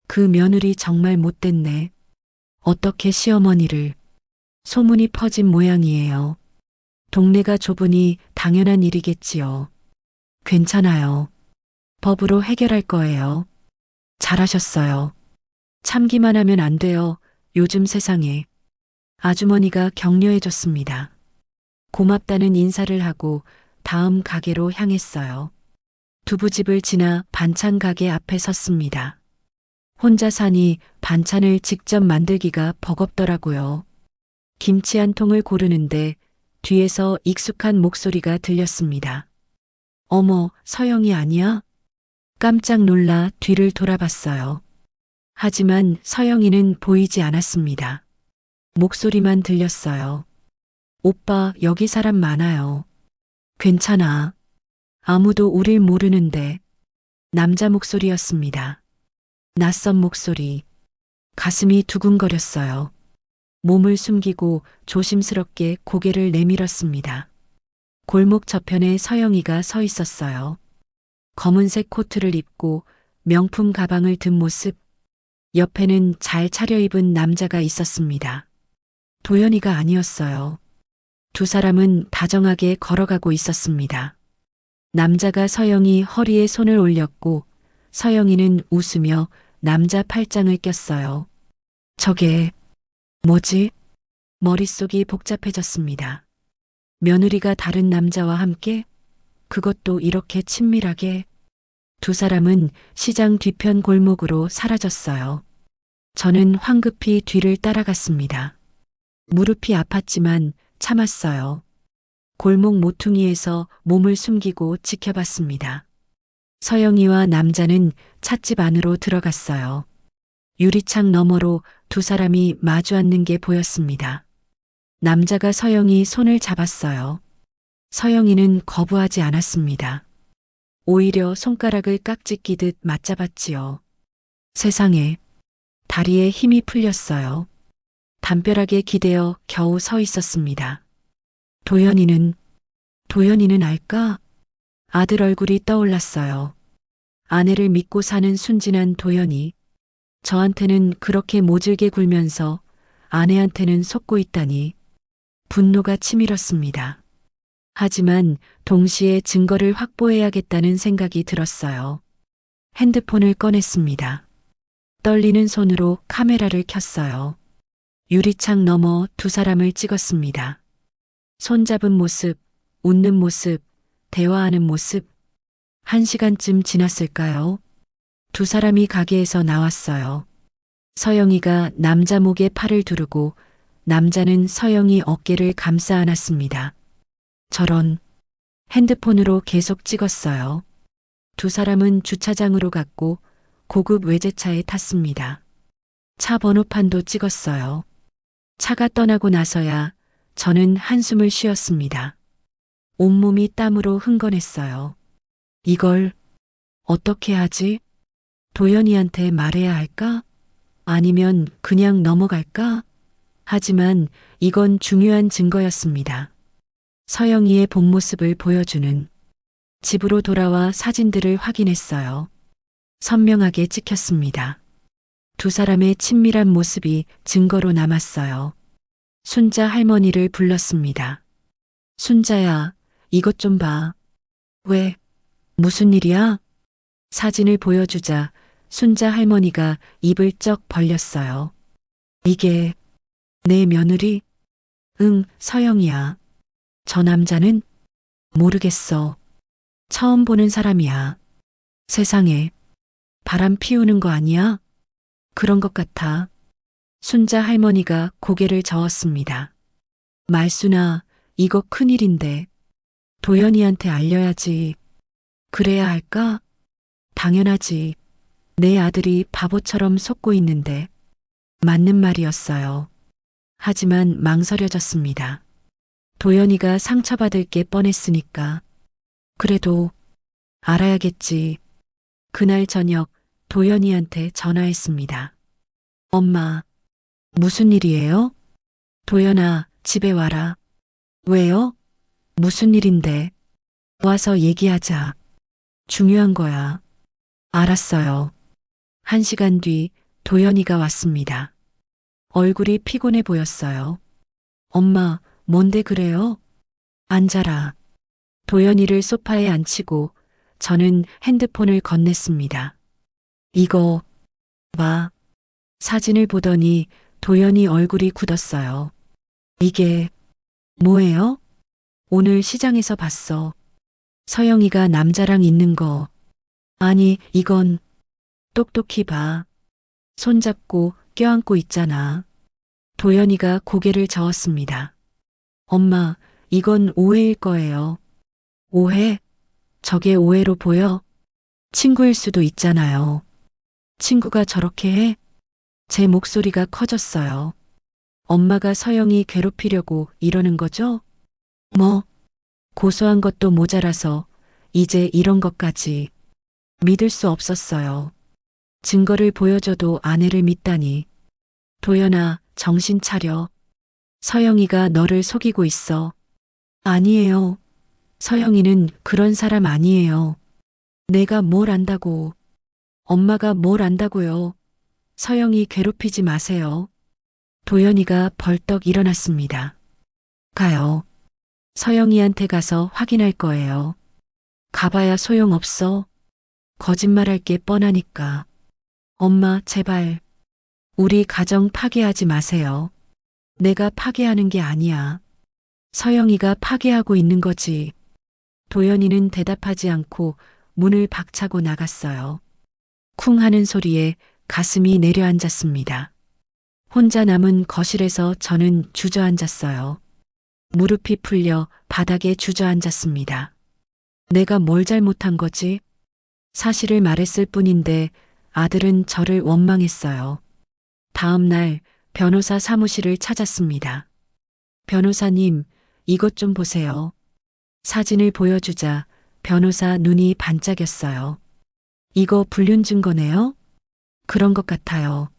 그 며느리 정말 못됐네. 어떻게 시어머니를. 소문이 퍼진 모양이에요. 동네가 좁으니 당연한 일이겠지요. 괜찮아요. 법으로 해결할 거예요. 잘하셨어요. 참기만 하면 안 돼요. 요즘 세상에. 아주머니가 격려해줬습니다. 고맙다는 인사를 하고 다음 가게로 향했어요. 두부집을 지나 반찬 가게 앞에 섰습니다. 혼자 사니 반찬을 직접 만들기가 버겁더라고요. 김치 한 통을 고르는데 뒤에서 익숙한 목소리가 들렸습니다. 어머, 서영이 아니야? 깜짝 놀라 뒤를 돌아봤어요. 하지만 서영이는 보이지 않았습니다. 목소리만 들렸어요. 오빠, 여기 사람 많아요. 괜찮아. 아무도 우릴 모르는데. 남자 목소리였습니다. 낯선 목소리. 가슴이 두근거렸어요. 몸을 숨기고 조심스럽게 고개를 내밀었습니다. 골목 저편에 서영이가 서 있었어요. 검은색 코트를 입고 명품 가방을 든 모습. 옆에는 잘 차려입은 남자가 있었습니다. 도연이가 아니었어요. 두 사람은 다정하게 걸어가고 있었습니다. 남자가 서영이 허리에 손을 올렸고 서영이는 웃으며 남자 팔짱을 꼈어요. 저게 뭐지? 머릿속이 복잡해졌습니다. 며느리가 다른 남자와 함께? 그것도 이렇게 친밀하게. 두 사람은 시장 뒤편 골목으로 사라졌어요. 저는 황급히 뒤를 따라갔습니다. 무릎이 아팠지만 참았어요. 골목 모퉁이에서 몸을 숨기고 지켜봤습니다. 서영이와 남자는 찻집 안으로 들어갔어요. 유리창 너머로 두 사람이 마주 앉는 게 보였습니다. 남자가 서영이 손을 잡았어요. 서영이는 거부하지 않았습니다. 오히려 손가락을 깍지 끼듯 맞잡았지요. 세상에, 다리에 힘이 풀렸어요. 담벼락에 기대어 겨우 서 있었습니다. 도연이는 알까? 아들 얼굴이 떠올랐어요. 아내를 믿고 사는 순진한 도연이. 저한테는 그렇게 모질게 굴면서 아내한테는 속고 있다니. 분노가 치밀었습니다. 하지만 동시에 증거를 확보해야겠다는 생각이 들었어요. 핸드폰을 꺼냈습니다. 떨리는 손으로 카메라를 켰어요. 유리창 너머 두 사람을 찍었습니다. 손잡은 모습, 웃는 모습, 대화하는 모습. 1시간쯤 지났을까요? 두 사람이 가게에서 나왔어요. 서영이가 남자 목에 팔을 두르고 남자는 서영이 어깨를 감싸 안았습니다. 저런. 핸드폰으로 계속 찍었어요. 두 사람은 주차장으로 갔고 고급 외제차에 탔습니다. 차 번호판도 찍었어요. 차가 떠나고 나서야 저는 한숨을 쉬었습니다. 온몸이 땀으로 흥건했어요. 이걸 어떻게 하지? 도연이한테 말해야 할까? 아니면 그냥 넘어갈까? 하지만 이건 중요한 증거였습니다. 서영이의 본 모습을 보여주는. 집으로 돌아와 사진들을 확인했어요. 선명하게 찍혔습니다. 두 사람의 친밀한 모습이 증거로 남았어요. 순자 할머니를 불렀습니다. 순자야, 이것 좀 봐. 왜? 무슨 일이야? 사진을 보여주자 순자 할머니가 입을 쩍 벌렸어요. 이게 내 며느리? 응, 서영이야. 저 남자는? 모르겠어. 처음 보는 사람이야. 세상에. 바람 피우는 거 아니야? 그런 것 같아. 순자 할머니가 고개를 저었습니다. 말순아, 이거 큰일인데. 도연이한테 알려야지. 그래야 할까? 당연하지. 내 아들이 바보처럼 속고 있는데. 맞는 말이었어요. 하지만 망설여졌습니다. 도연이가 상처받을 게 뻔했으니까. 그래도 알아야겠지. 그날 저녁 도연이한테 전화했습니다. 엄마, 무슨 일이에요? 도연아, 집에 와라. 왜요? 무슨 일인데? 와서 얘기하자. 중요한 거야. 알았어요. 1시간 뒤 도연이가 왔습니다. 얼굴이 피곤해 보였어요. 엄마, 뭔데 그래요? 앉아라. 도연이를 소파에 앉히고 저는 핸드폰을 건넸습니다. 이거 봐. 사진을 보더니 도연이 얼굴이 굳었어요. 이게 뭐예요? 오늘 시장에서 봤어. 서영이가 남자랑 있는 거. 아니, 이건 똑똑히 봐. 손잡고 껴안고 있잖아. 도연이가 고개를 저었습니다. 엄마, 이건 오해일 거예요. 오해? 저게 오해로 보여? 친구일 수도 있잖아요. 친구가 저렇게 해? 제 목소리가 커졌어요. 엄마가 서영이 괴롭히려고 이러는 거죠? 뭐, 고소한 것도 모자라서 이제 이런 것까지. 믿을 수 없었어요. 증거를 보여줘도 아내를 믿다니. 도연아, 정신 차려. 서영이가 너를 속이고 있어. 아니에요. 서영이는 그런 사람 아니에요. 내가 뭘 안다고. 엄마가 뭘 안다고요. 서영이 괴롭히지 마세요. 도연이가 벌떡 일어났습니다. 가요. 서영이한테 가서 확인할 거예요. 가봐야 소용없어. 거짓말할 게 뻔하니까. 엄마, 제발. 우리 가정 파괴하지 마세요. 내가 파괴하는 게 아니야. 서영이가 파괴하고 있는 거지. 도연이는 대답하지 않고 문을 박차고 나갔어요. 쿵 하는 소리에 가슴이 내려앉았습니다. 혼자 남은 거실에서 저는 주저앉았어요. 무릎이 풀려 바닥에 주저앉았습니다. 내가 뭘 잘못한 거지? 사실을 말했을 뿐인데 아들은 저를 원망했어요. 다음 날 변호사 사무실을 찾았습니다. 변호사님, 이것 좀 보세요. 사진을 보여주자 변호사 눈이 반짝였어요. 이거 불륜 증거네요? 그런 것 같아요.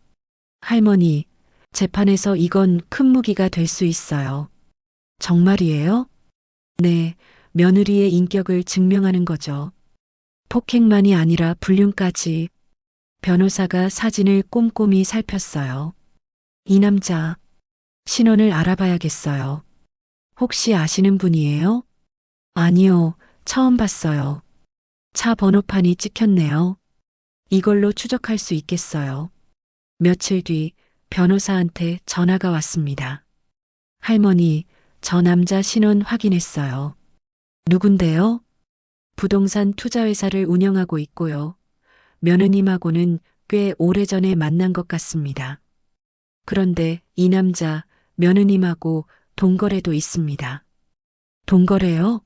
할머니, 재판에서 이건 큰 무기가 될 수 있어요. 정말이에요? 네, 며느리의 인격을 증명하는 거죠. 폭행만이 아니라 불륜까지. 변호사가 사진을 꼼꼼히 살폈어요. 이 남자, 신원을 알아봐야겠어요. 혹시 아시는 분이에요? 아니요, 처음 봤어요. 차 번호판이 찍혔네요. 이걸로 추적할 수 있겠어요. 며칠 뒤 변호사한테 전화가 왔습니다. 할머니, 저 남자 신원 확인했어요. 누군데요? 부동산 투자회사를 운영하고 있고요. 며느님하고는 꽤 오래전에 만난 것 같습니다. 그런데 이 남자 며느님하고 동거래도 있습니다. 동거래요?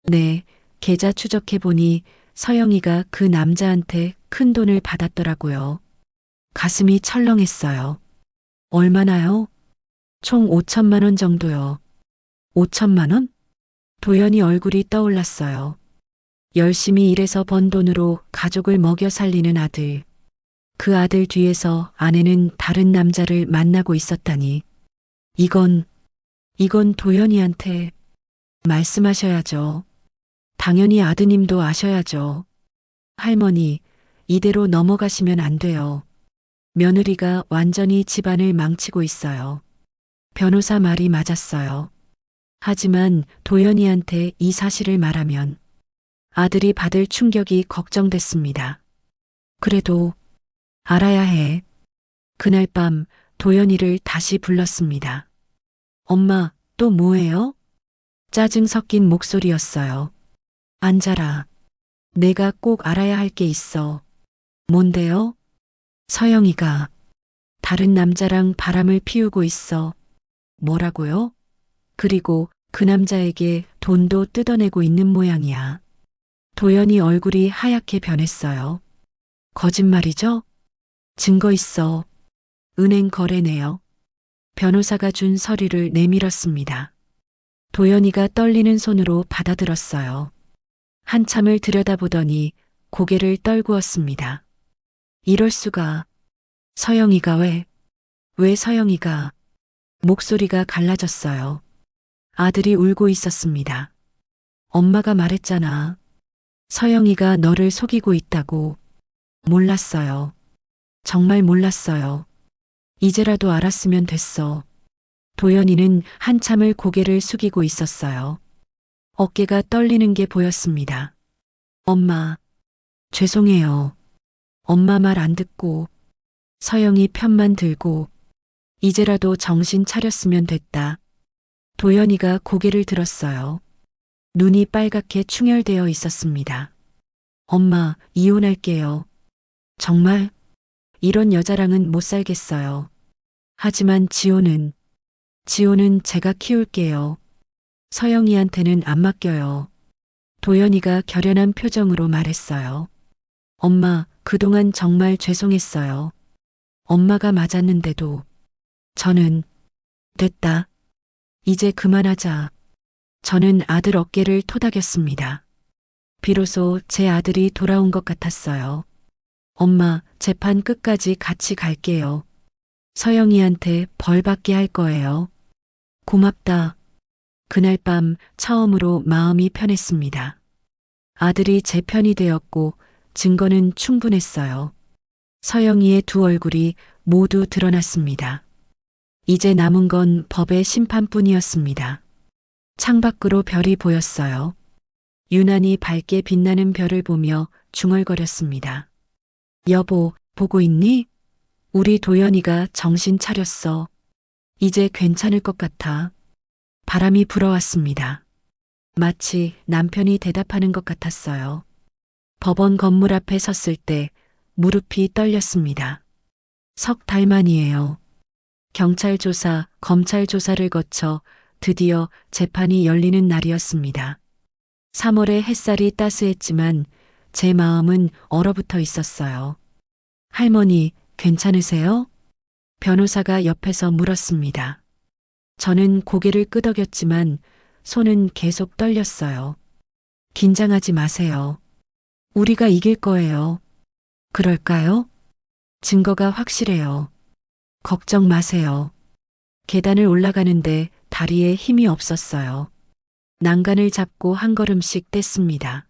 네, 계좌 추적해보니 서영이가 그 남자한테 큰 돈을 받았더라고요. 가슴이 철렁했어요. 얼마나요? 총 5천만 원 정도요. 5천만 원? 도연이 얼굴이 떠올랐어요. 열심히 일해서 번 돈으로 가족을 먹여 살리는 아들. 그 아들 뒤에서 아내는 다른 남자를 만나고 있었다니. 이건 도연이한테 말씀하셔야죠. 당연히 아드님도 아셔야죠. 할머니, 이대로 넘어가시면 안 돼요. 며느리가 완전히 집안을 망치고 있어요. 변호사 말이 맞았어요. 하지만 도연이한테 이 사실을 말하면 아들이 받을 충격이 걱정됐습니다. 그래도 알아야 해. 그날 밤 도연이를 다시 불렀습니다. 엄마, 또 뭐해요? 짜증 섞인 목소리였어요. 앉아라. 내가 꼭 알아야 할 게 있어. 뭔데요? 서영이가 다른 남자랑 바람을 피우고 있어. 뭐라고요? 그리고 그 남자에게 돈도 뜯어내고 있는 모양이야. 도연이 얼굴이 하얗게 변했어요. 거짓말이죠? 증거 있어. 은행 거래네요. 변호사가 준 서류를 내밀었습니다. 도연이가 떨리는 손으로 받아들었어요. 한참을 들여다보더니 고개를 떨구었습니다. 이럴 수가. 서영이가 왜 서영이가? 목소리가 갈라졌어요. 아들이 울고 있었습니다. 엄마가 말했잖아. 서영이가 너를 속이고 있다고. 몰랐어요. 정말 몰랐어요. 이제라도 알았으면 됐어. 도연이는 한참을 고개를 숙이고 있었어요. 어깨가 떨리는 게 보였습니다. 엄마, 죄송해요. 엄마 말 안 듣고, 서영이 편만 들고, 이제라도 정신 차렸으면 됐다. 도연이가 고개를 들었어요. 눈이 빨갛게 충혈되어 있었습니다. 엄마, 이혼할게요. 정말? 이런 여자랑은 못 살겠어요. 하지만 지호는 제가 키울게요. 서영이한테는 안 맡겨요. 도연이가 결연한 표정으로 말했어요. 엄마, 그동안 정말 죄송했어요. 엄마가 맞았는데도 저는 됐다. 이제 그만하자. 저는 아들 어깨를 토닥였습니다. 비로소 제 아들이 돌아온 것 같았어요. 엄마, 재판 끝까지 같이 갈게요. 서영이한테 벌 받게 할 거예요. 고맙다. 그날 밤 처음으로 마음이 편했습니다. 아들이 제 편이 되었고 증거는 충분했어요. 서영이의 두 얼굴이 모두 드러났습니다. 이제 남은 건 법의 심판뿐이었습니다. 창밖으로 별이 보였어요. 유난히 밝게 빛나는 별을 보며 중얼거렸습니다. 여보, 보고 있니? 우리 도연이가 정신 차렸어. 이제 괜찮을 것 같아. 바람이 불어왔습니다. 마치 남편이 대답하는 것 같았어요. 법원 건물 앞에 섰을 때 무릎이 떨렸습니다. 석 달 만이에요. 경찰 조사, 검찰 조사를 거쳐 드디어 재판이 열리는 날이었습니다. 3월의 햇살이 따스했지만 제 마음은 얼어붙어 있었어요. 할머니, 괜찮으세요? 변호사가 옆에서 물었습니다. 저는 고개를 끄덕였지만 손은 계속 떨렸어요. 긴장하지 마세요. 우리가 이길 거예요. 그럴까요? 증거가 확실해요. 걱정 마세요. 계단을 올라가는데 다리에 힘이 없었어요. 난간을 잡고 한 걸음씩 뗐습니다.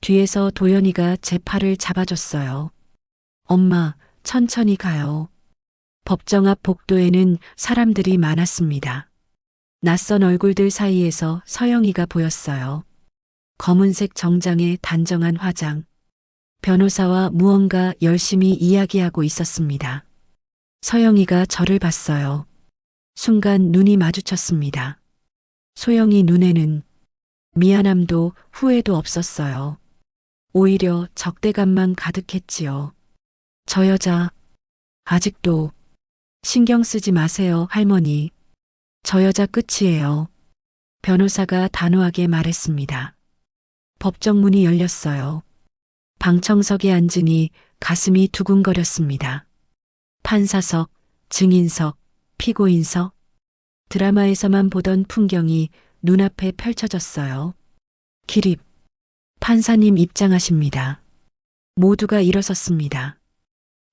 뒤에서 도연이가 제 팔을 잡아줬어요. 엄마, 천천히 가요. 법정 앞 복도에는 사람들이 많았습니다. 낯선 얼굴들 사이에서 서영이가 보였어요. 검은색 정장에 단정한 화장. 변호사와 무언가 열심히 이야기하고 있었습니다. 서영이가 저를 봤어요. 순간 눈이 마주쳤습니다. 소영이 눈에는 미안함도 후회도 없었어요. 오히려 적대감만 가득했지요. 저 여자, 아직도 신경 쓰지 마세요, 할머니. 저 여자 끝이에요. 변호사가 단호하게 말했습니다. 법정 문이 열렸어요. 방청석에 앉으니 가슴이 두근거렸습니다. 판사석, 증인석, 피고인석. 드라마에서만 보던 풍경이 눈앞에 펼쳐졌어요. 기립. 판사님 입장하십니다. 모두가 일어섰습니다.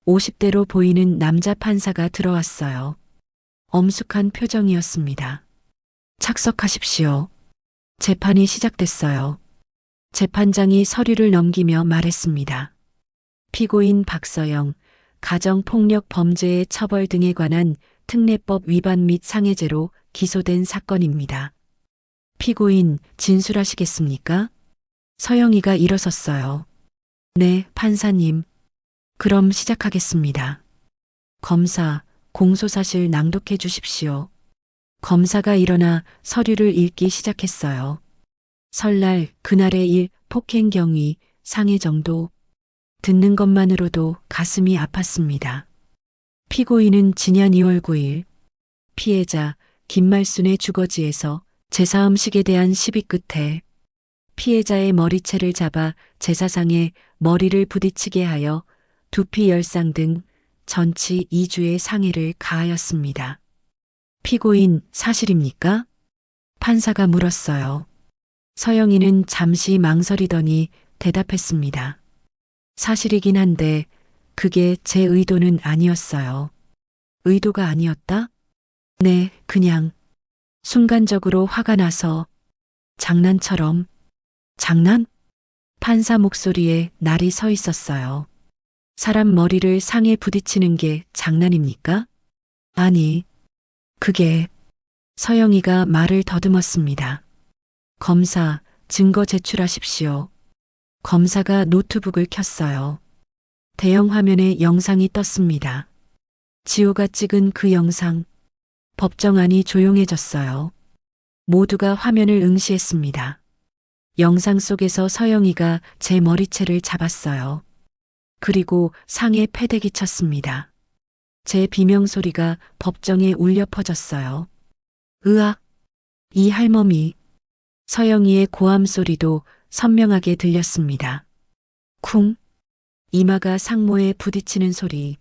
50대로 보이는 남자 판사가 들어왔어요. 엄숙한 표정이었습니다. 착석하십시오. 재판이 시작됐어요. 재판장이 서류를 넘기며 말했습니다. 피고인 박서영, 가정폭력 범죄의 처벌 등에 관한 특례법 위반 및 상해죄로 기소된 사건입니다. 피고인 진술하시겠습니까? 서영이가 일어섰어요. 네, 판사님. 그럼 시작하겠습니다. 검사, 공소사실 낭독해 주십시오. 검사가 일어나 서류를 읽기 시작했어요. 설날, 그날의 일, 폭행 경위, 상해 정도. 듣는 것만으로도 가슴이 아팠습니다. 피고인은 지난 2월 9일 피해자 김말순의 주거지에서 제사음식에 대한 시비 끝에 피해자의 머리채를 잡아 제사상에 머리를 부딪히게 하여 두피 열상 등 전치 2주의 상해를 가하였습니다. 피고인 사실입니까? 판사가 물었어요. 서영이는 잠시 망설이더니 대답했습니다. 사실이긴 한데 그게 제 의도는 아니었어요. 의도가 아니었다? 네, 그냥 순간적으로 화가 나서 장난처럼. 장난? 판사 목소리에 날이 서 있었어요. 사람 머리를 상에 부딪히는 게 장난입니까? 아니, 그게. 서영이가 말을 더듬었습니다. 검사, 증거 제출하십시오. 검사가 노트북을 켰어요. 대형 화면에 영상이 떴습니다. 지호가 찍은 그 영상. 법정 안이 조용해졌어요. 모두가 화면을 응시했습니다. 영상 속에서 서영이가 제 머리채를 잡았어요. 그리고 상에 패대기 쳤습니다. 제 비명소리가 법정에 울려 퍼졌어요. 으악! 이 할멈이. 서영이의 고함 소리도 선명하게 들렸습니다. 쿵! 이마가 상모에 부딪히는 소리.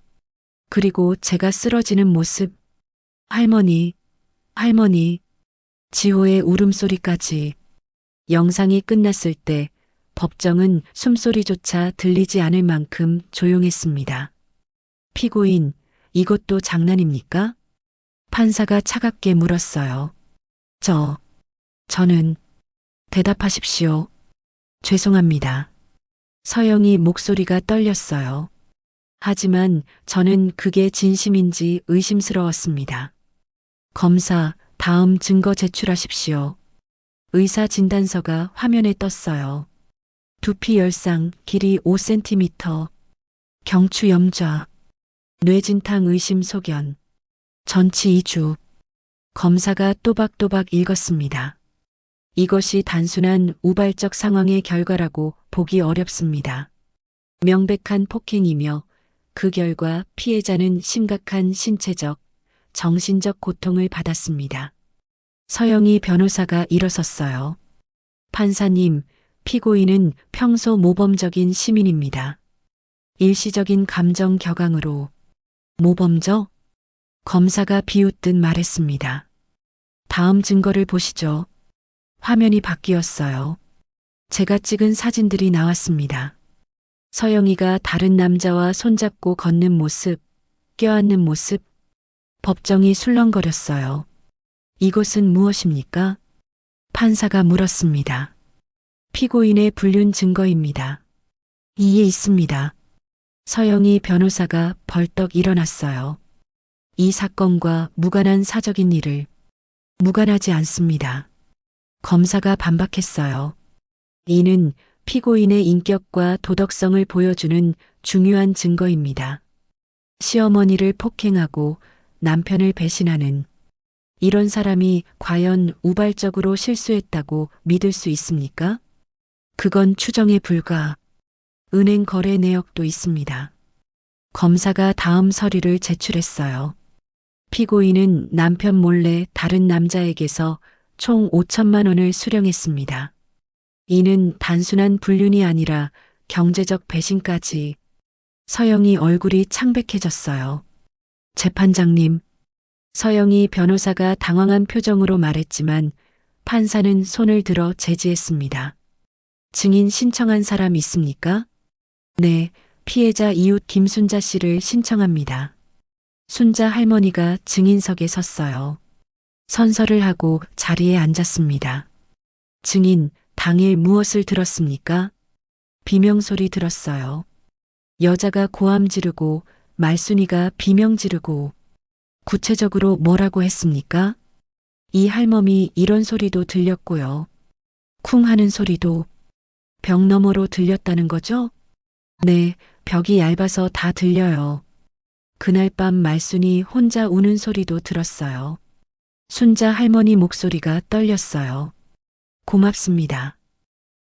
그리고 제가 쓰러지는 모습. 할머니, 할머니. 지호의 울음소리까지. 영상이 끝났을 때 법정은 숨소리조차 들리지 않을 만큼 조용했습니다. 피고인, 이것도 장난입니까? 판사가 차갑게 물었어요. 저는 대답하십시오. 죄송합니다. 서영이 목소리가 떨렸어요. 하지만 저는 그게 진심인지 의심스러웠습니다. 검사, 다음 증거 제출하십시오. 의사 진단서가 화면에 떴어요. 두피 열상, 길이 5cm, 경추 염좌, 뇌진탕 의심 소견, 전치 2주. 검사가 또박또박 읽었습니다. 이것이 단순한 우발적 상황의 결과라고 보기 어렵습니다. 명백한 폭행이며 그 결과 피해자는 심각한 신체적, 정신적 고통을 받았습니다. 서영희 변호사가 일어섰어요. 판사님, 피고인은 평소 모범적인 시민입니다. 일시적인 감정 격앙으로 모범적? 검사가 비웃듯 말했습니다. 다음 증거를 보시죠. 화면이 바뀌었어요. 제가 찍은 사진들이 나왔습니다. 서영이가 다른 남자와 손잡고 걷는 모습, 껴안는 모습, 법정이 술렁거렸어요. 이것은 무엇입니까? 판사가 물었습니다. 피고인의 불륜 증거입니다. 이에 있습니다. 서영희 변호사가 벌떡 일어났어요. 이 사건과 무관한 사적인 일을 무관하지 않습니다. 검사가 반박했어요. 이는 피고인의 인격과 도덕성을 보여주는 중요한 증거입니다. 시어머니를 폭행하고 남편을 배신하는 이런 사람이 과연 우발적으로 실수했다고 믿을 수 있습니까? 그건 추정에 불과. 은행 거래 내역도 있습니다. 검사가 다음 서류를 제출했어요. 피고인은 남편 몰래 다른 남자에게서 총 5천만 원을 수령했습니다. 이는 단순한 불륜이 아니라 경제적 배신까지. 서영이 얼굴이 창백해졌어요. 재판장님, 서영이 변호사가 당황한 표정으로 말했지만 판사는 손을 들어 제지했습니다. 증인 신청한 사람 있습니까? 네, 피해자 이웃 김순자 씨를 신청합니다. 순자 할머니가 증인석에 섰어요. 선서를 하고 자리에 앉았습니다. 증인, 당일 무엇을 들었습니까? 비명소리 들었어요. 여자가 고함 지르고 말순이가 비명 지르고. 구체적으로 뭐라고 했습니까? 이 할멈이 이런 소리도 들렸고요. 쿵 하는 소리도 벽 너머로 들렸다는 거죠? 네, 벽이 얇아서 다 들려요. 그날 밤 말순이 혼자 우는 소리도 들었어요. 순자 할머니 목소리가 떨렸어요. 고맙습니다.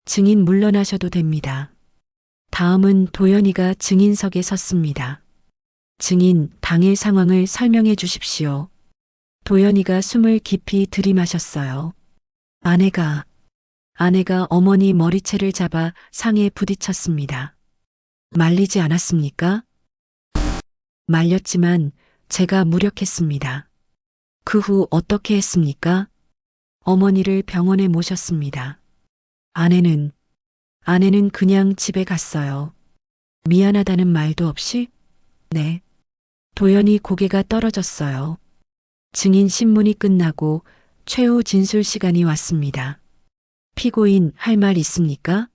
증인 물러나셔도 됩니다. 다음은 도연이가 증인석에 섰습니다. 증인, 당일 상황을 설명해 주십시오. 도연이가 숨을 깊이 들이마셨어요. 아내가 어머니 머리채를 잡아 상에 부딪혔습니다. 말리지 않았습니까? 말렸지만 제가 무력했습니다. 그 후 어떻게 했습니까? 어머니를 병원에 모셨습니다. 아내는 그냥 집에 갔어요. 미안하다는 말도 없이? 네. 도연이 고개가 떨어졌어요. 증인 신문이 끝나고 최후 진술 시간이 왔습니다. 피고인 할 말 있습니까?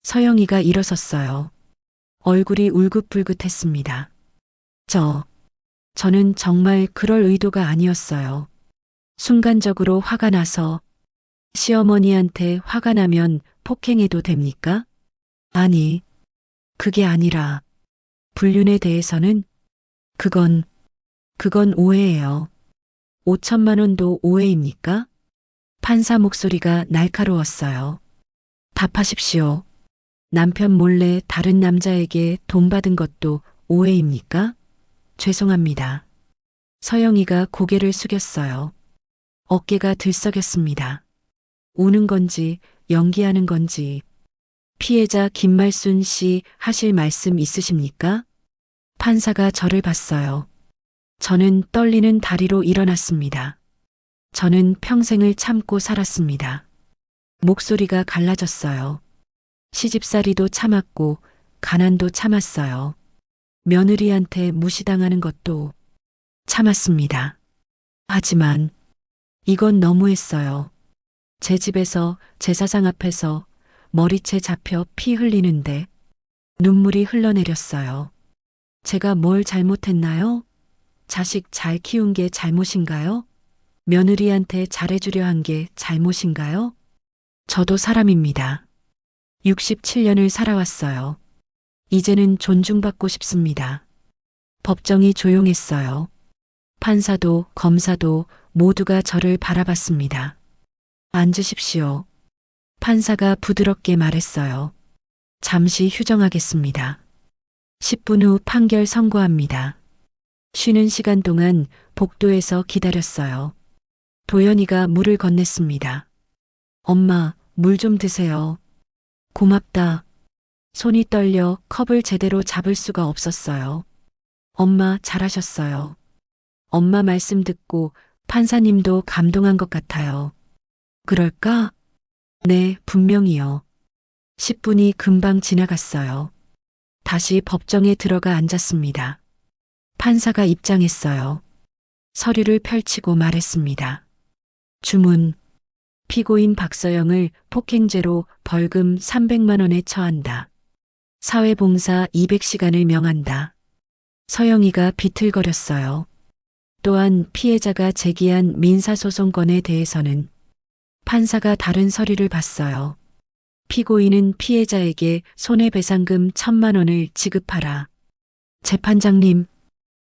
서영이가 일어섰어요. 얼굴이 울긋불긋했습니다. 저는 정말 그럴 의도가 아니었어요. 순간적으로 화가 나서. 시어머니한테 화가 나면 폭행해도 됩니까? 아니, 그게 아니라 불륜에 대해서는 그건 오해예요. 5천만 원도 오해입니까? 판사 목소리가 날카로웠어요. 답하십시오. 남편 몰래 다른 남자에게 돈 받은 것도 오해입니까? 죄송합니다. 서영이가 고개를 숙였어요. 어깨가 들썩였습니다. 우는 건지 연기하는 건지. 피해자 김말순 씨 하실 말씀 있으십니까? 판사가 저를 봤어요. 저는 떨리는 다리로 일어났습니다. 저는 평생을 참고 살았습니다. 목소리가 갈라졌어요. 시집살이도 참았고 가난도 참았어요. 며느리한테 무시당하는 것도 참았습니다. 하지만 이건 너무했어요. 제 집에서 제사상 앞에서 머리채 잡혀 피 흘리는데 눈물이 흘러내렸어요. 제가 뭘 잘못했나요? 자식 잘 키운 게 잘못인가요? 며느리한테 잘해주려 한 게 잘못인가요? 저도 사람입니다. 67년을 살아왔어요. 이제는 존중받고 싶습니다. 법정이 조용했어요. 판사도 검사도 모두가 저를 바라봤습니다. 앉으십시오. 판사가 부드럽게 말했어요. 잠시 휴정하겠습니다. 10분 후 판결 선고합니다. 쉬는 시간 동안 복도에서 기다렸어요. 도연이가 물을 건넸습니다. 엄마, 물 좀 드세요. 고맙다. 손이 떨려 컵을 제대로 잡을 수가 없었어요. 엄마, 잘하셨어요. 엄마 말씀 듣고 판사님도 감동한 것 같아요. 그럴까? 네, 분명히요. 10분이 금방 지나갔어요. 다시 법정에 들어가 앉았습니다. 판사가 입장했어요. 서류를 펼치고 말했습니다. 주문. 피고인 박서영을 폭행죄로 벌금 300만 원에 처한다. 사회봉사 200시간을 명한다. 서영이가 비틀거렸어요. 또한 피해자가 제기한 민사소송건에 대해서는 판사가 다른 서류를 봤어요. 피고인은 피해자에게 손해배상금 1,000만 원을 지급하라. 재판장님,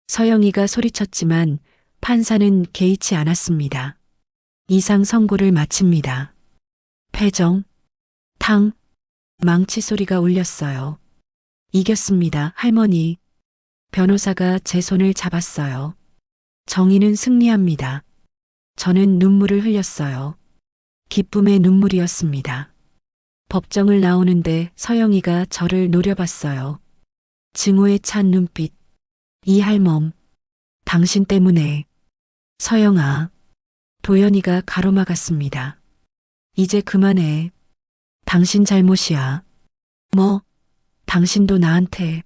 서영이가 소리쳤지만 판사는 개의치 않았습니다. 이상 선고를 마칩니다. 패정, 탕, 망치 소리가 울렸어요. 이겼습니다, 할머니. 변호사가 제 손을 잡았어요. 정의는 승리합니다. 저는 눈물을 흘렸어요. 기쁨의 눈물이었습니다. 법정을 나오는데 서영이가 저를 노려봤어요. 증오에 찬 눈빛. 이 할멈, 당신 때문에. 서영아. 도연이가 가로막았습니다. 이제 그만해. 당신 잘못이야. 뭐? 당신도 나한테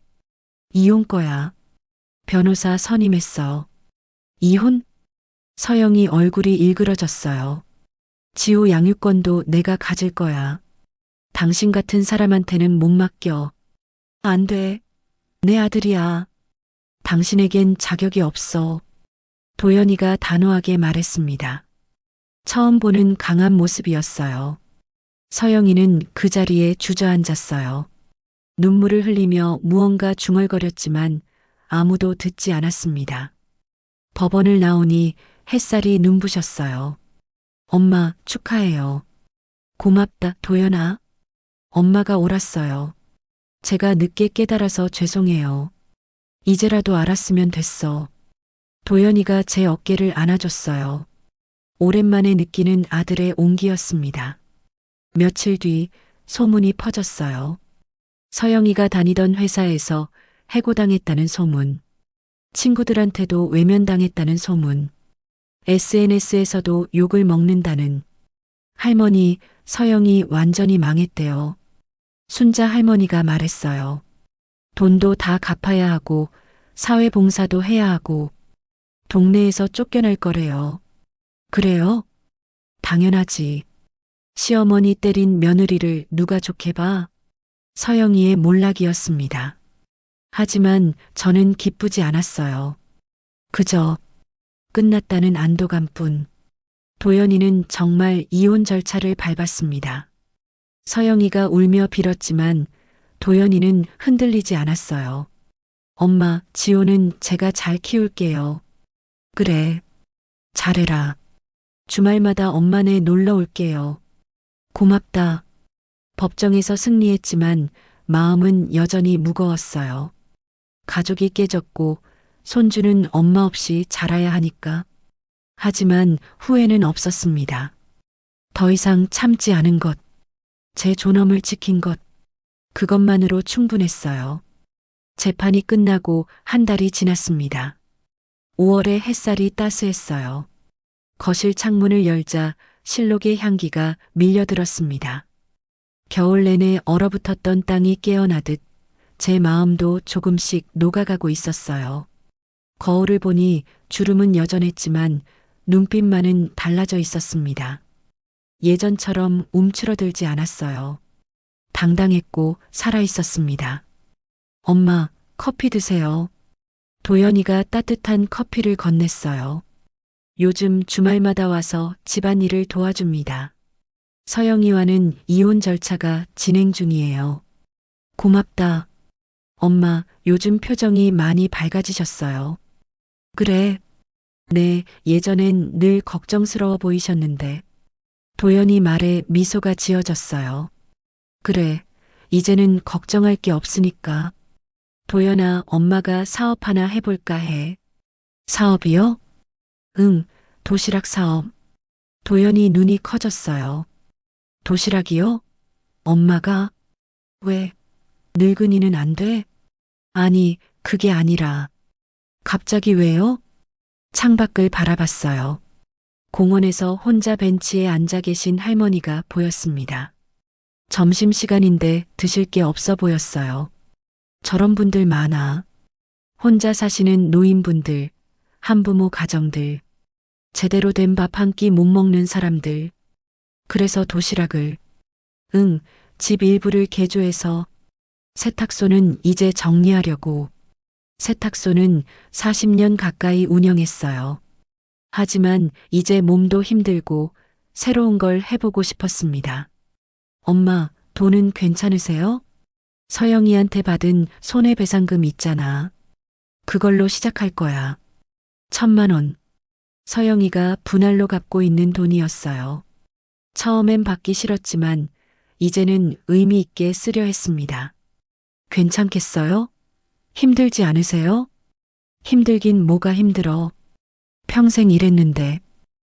이혼 거야. 변호사 선임했어. 이혼? 서영이 얼굴이 일그러졌어요. 지호 양육권도 내가 가질 거야. 당신 같은 사람한테는 못 맡겨. 안 돼. 내 아들이야. 당신에겐 자격이 없어. 도연이가 단호하게 말했습니다. 처음 보는 강한 모습이었어요. 서영이는 그 자리에 주저앉았어요. 눈물을 흘리며 무언가 중얼거렸지만 아무도 듣지 않았습니다. 법원을 나오니 햇살이 눈부셨어요. 엄마, 축하해요. 고맙다, 도연아. 엄마가 옳았어요. 제가 늦게 깨달아서 죄송해요. 이제라도 알았으면 됐어. 도연이가 제 어깨를 안아줬어요. 오랜만에 느끼는 아들의 온기였습니다. 며칠 뒤 소문이 퍼졌어요. 서영이가 다니던 회사에서 해고당했다는 소문. 친구들한테도 외면당했다는 소문. SNS에서도 욕을 먹는다는. 할머니, 서영이 완전히 망했대요. 순자 할머니가 말했어요. 돈도 다 갚아야 하고 사회봉사도 해야 하고 동네에서 쫓겨날 거래요. 그래요? 당연하지. 시어머니 때린 며느리를 누가 좋게 봐? 서영이의 몰락이었습니다. 하지만 저는 기쁘지 않았어요. 그저 끝났다는 안도감뿐. 도연이는 정말 이혼 절차를 밟았습니다. 서영이가 울며 빌었지만 도연이는 흔들리지 않았어요. 엄마, 지호는 제가 잘 키울게요. 그래. 잘해라. 주말마다 엄마네 놀러 올게요. 고맙다. 법정에서 승리했지만 마음은 여전히 무거웠어요. 가족이 깨졌고 손주는 엄마 없이 자라야 하니까. 하지만 후회는 없었습니다. 더 이상 참지 않은 것, 제 존엄을 지킨 것, 그것만으로 충분했어요. 재판이 끝나고 한 달이 지났습니다. 5월의 햇살이 따스했어요. 거실 창문을 열자 실록의 향기가 밀려들었습니다. 겨울 내내 얼어붙었던 땅이 깨어나듯 제 마음도 조금씩 녹아가고 있었어요. 거울을 보니 주름은 여전했지만 눈빛만은 달라져 있었습니다. 예전처럼 움츠러들지 않았어요. 당당했고 살아있었습니다. 엄마, 커피 드세요. 도연이가 따뜻한 커피를 건넸어요. 요즘 주말마다 와서 집안일을 도와줍니다. 서영이와는 이혼 절차가 진행 중이에요. 고맙다. 엄마, 요즘 표정이 많이 밝아지셨어요. 그래. 네, 예전엔 늘 걱정스러워 보이셨는데. 도연이 말에 미소가 지어졌어요. 그래, 이제는 걱정할 게 없으니까. 도연아, 엄마가 사업 하나 해볼까 해. 사업이요? 응, 도시락 사업. 도연이 눈이 커졌어요. 도시락이요? 엄마가? 왜? 늙은이는 안 돼? 아니, 그게 아니라. 갑자기 왜요? 창밖을 바라봤어요. 공원에서 혼자 벤치에 앉아 계신 할머니가 보였습니다. 점심시간인데 드실 게 없어 보였어요. 저런 분들 많아. 혼자 사시는 노인분들, 한부모 가정들, 제대로 된 밥 한 끼 못 먹는 사람들. 그래서 도시락을, 응, 집 일부를 개조해서 세탁소는 이제 정리하려고. 세탁소는 40년 가까이 운영했어요. 하지만 이제 몸도 힘들고 새로운 걸 해보고 싶었습니다. 엄마, 돈은 괜찮으세요? 서영이한테 받은 손해배상금 있잖아. 그걸로 시작할 거야. 1,000만 원. 서영이가 분할로 갚고 있는 돈이었어요. 처음엔 받기 싫었지만 이제는 의미 있게 쓰려 했습니다. 괜찮겠어요? 힘들지 않으세요? 힘들긴 뭐가 힘들어. 평생 일했는데.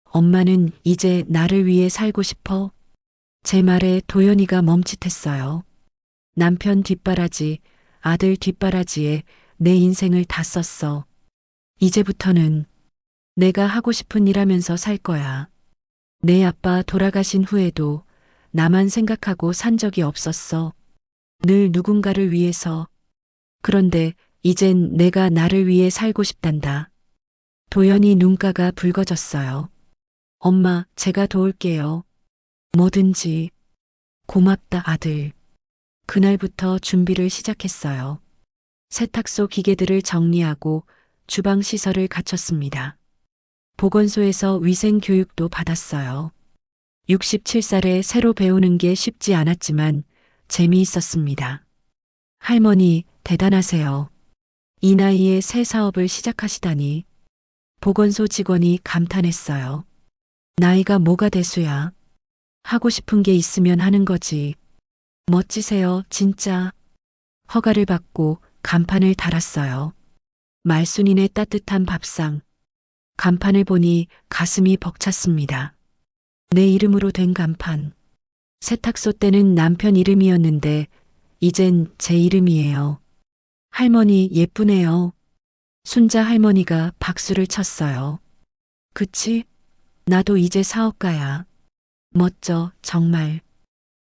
엄마는 이제 나를 위해 살고 싶어. 제 말에 도연이가 멈칫했어요. 남편 뒷바라지, 아들 뒷바라지에 내 인생을 다 썼어. 이제부터는 내가 하고 싶은 일 하면서 살 거야. 내 아빠 돌아가신 후에도 나만 생각하고 산 적이 없었어. 늘 누군가를 위해서. 그런데 이젠 내가 나를 위해 살고 싶단다. 도연이 눈가가 붉어졌어요. 엄마, 제가 도울게요. 뭐든지. 고맙다, 아들. 그날부터 준비를 시작했어요. 세탁소 기계들을 정리하고 주방 시설을 갖췄습니다. 보건소에서 위생 교육도 받았어요. 67살에 새로 배우는 게 쉽지 않았지만 재미있었습니다. 할머니, 대단하세요. 이 나이에 새 사업을 시작하시다니. 보건소 직원이 감탄했어요. 나이가 뭐가 대수야. 하고 싶은 게 있으면 하는 거지. 멋지세요, 진짜. 허가를 받고 간판을 달았어요. 말순이네 따뜻한 밥상. 간판을 보니 가슴이 벅찼습니다. 내 이름으로 된 간판. 세탁소 때는 남편 이름이었는데 이젠 제 이름이에요. 할머니 예쁘네요. 순자 할머니가 박수를 쳤어요. 그치? 나도 이제 사업가야. 멋져, 정말.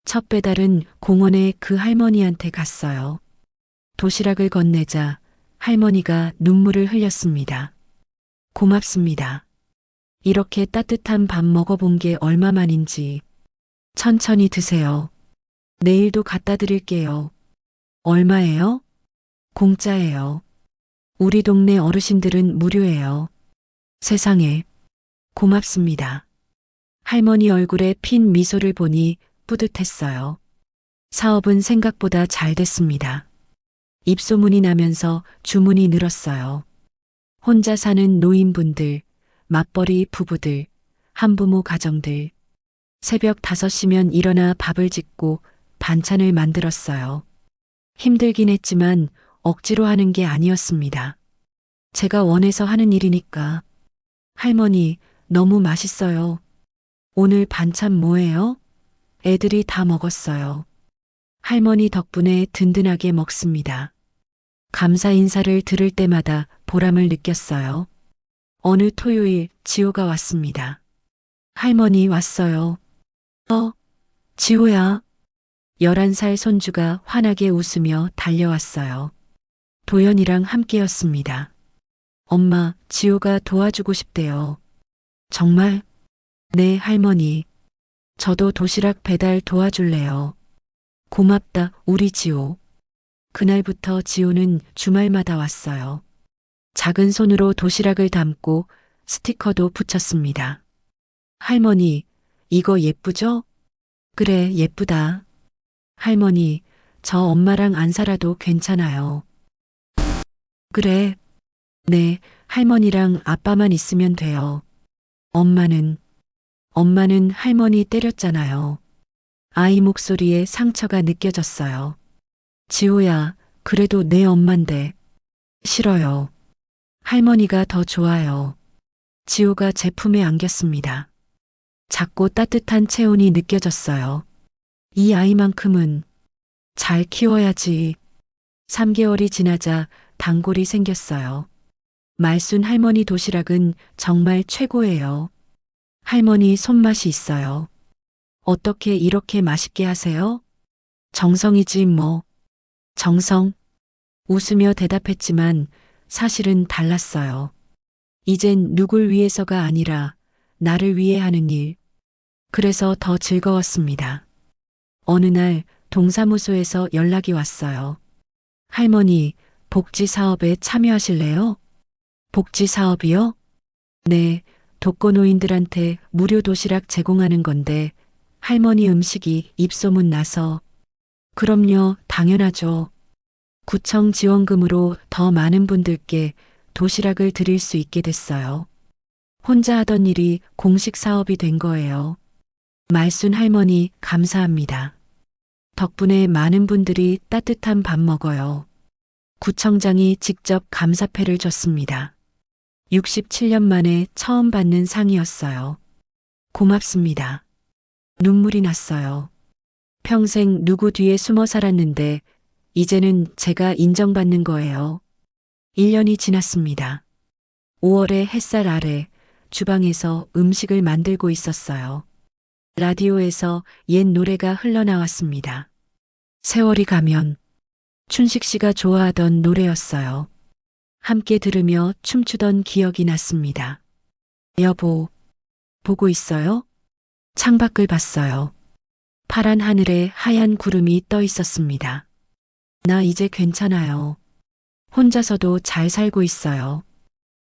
첫 배달은 공원에 그 할머니한테 갔어요. 도시락을 건네자 할머니가 눈물을 흘렸습니다. 고맙습니다. 이렇게 따뜻한 밥 먹어본 게 얼마만인지. 천천히 드세요. 내일도 갖다 드릴게요. 얼마예요? 공짜예요. 우리 동네 어르신들은 무료예요. 세상에. 고맙습니다. 할머니 얼굴에 핀 미소를 보니 뿌듯했어요. 사업은 생각보다 잘 됐습니다. 입소문이 나면서 주문이 늘었어요. 혼자 사는 노인분들, 맞벌이 부부들, 한부모 가정들. 새벽 5시면 일어나 밥을 짓고 반찬을 만들었어요. 힘들긴 했지만 억지로 하는 게 아니었습니다. 제가 원해서 하는 일이니까. 할머니, 너무 맛있어요. 오늘 반찬 뭐예요? 애들이 다 먹었어요. 할머니 덕분에 든든하게 먹습니다. 감사 인사를 들을 때마다 보람을 느꼈어요. 어느 토요일 지호가 왔습니다. 할머니 왔어요. 지호야. 11살 손주가 환하게 웃으며 달려왔어요. 도연이랑 함께였습니다. 엄마, 지호가 도와주고 싶대요. 정말? 네, 할머니. 저도 도시락 배달 도와줄래요. 고맙다, 우리 지호. 그날부터 지호는 주말마다 왔어요. 작은 손으로 도시락을 담고 스티커도 붙였습니다. 할머니, 이거 예쁘죠? 그래, 예쁘다. 할머니, 저 엄마랑 안 살아도 괜찮아요. 그래. 네, 할머니랑 아빠만 있으면 돼요. 엄마는 엄마는 할머니 때렸잖아요. 아이 목소리에 상처가 느껴졌어요. 지호야, 그래도 내 엄만데. 싫어요. 할머니가 더 좋아요. 지호가 제 품에 안겼습니다. 작고 따뜻한 체온이 느껴졌어요. 이 아이만큼은 잘 키워야지. 3개월이 지나자 단골이 생겼어요. 말순 할머니 도시락은 정말 최고예요. 할머니 손맛이 있어요. 어떻게 이렇게 맛있게 하세요? 정성이지 뭐. 정성. 웃으며 대답했지만 사실은 달랐어요. 이젠 누굴 위해서가 아니라 나를 위해 하는 일. 그래서 더 즐거웠습니다. 어느 날 동사무소에서 연락이 왔어요. 할머니, 복지 사업에 참여하실래요? 복지 사업이요? 네, 독거노인들한테 무료 도시락 제공하는 건데 할머니 음식이 입소문 나서. 그럼요, 당연하죠. 구청 지원금으로 더 많은 분들께 도시락을 드릴 수 있게 됐어요. 혼자 하던 일이 공식 사업이 된 거예요. 말순 할머니 감사합니다. 덕분에 많은 분들이 따뜻한 밥 먹어요. 구청장이 직접 감사패를 줬습니다. 67년 만에 처음 받는 상이었어요. 고맙습니다. 눈물이 났어요. 평생 누구 뒤에 숨어 살았는데 이제는 제가 인정받는 거예요. 1년이 지났습니다. 5월의 햇살 아래 주방에서 음식을 만들고 있었어요. 라디오에서 옛 노래가 흘러나왔습니다. 세월이 가면. 춘식 씨가 좋아하던 노래였어요. 함께 들으며 춤추던 기억이 났습니다. 여보, 보고 있어요? 창밖을 봤어요. 파란 하늘에 하얀 구름이 떠 있었습니다. 나 이제 괜찮아요. 혼자서도 잘 살고 있어요.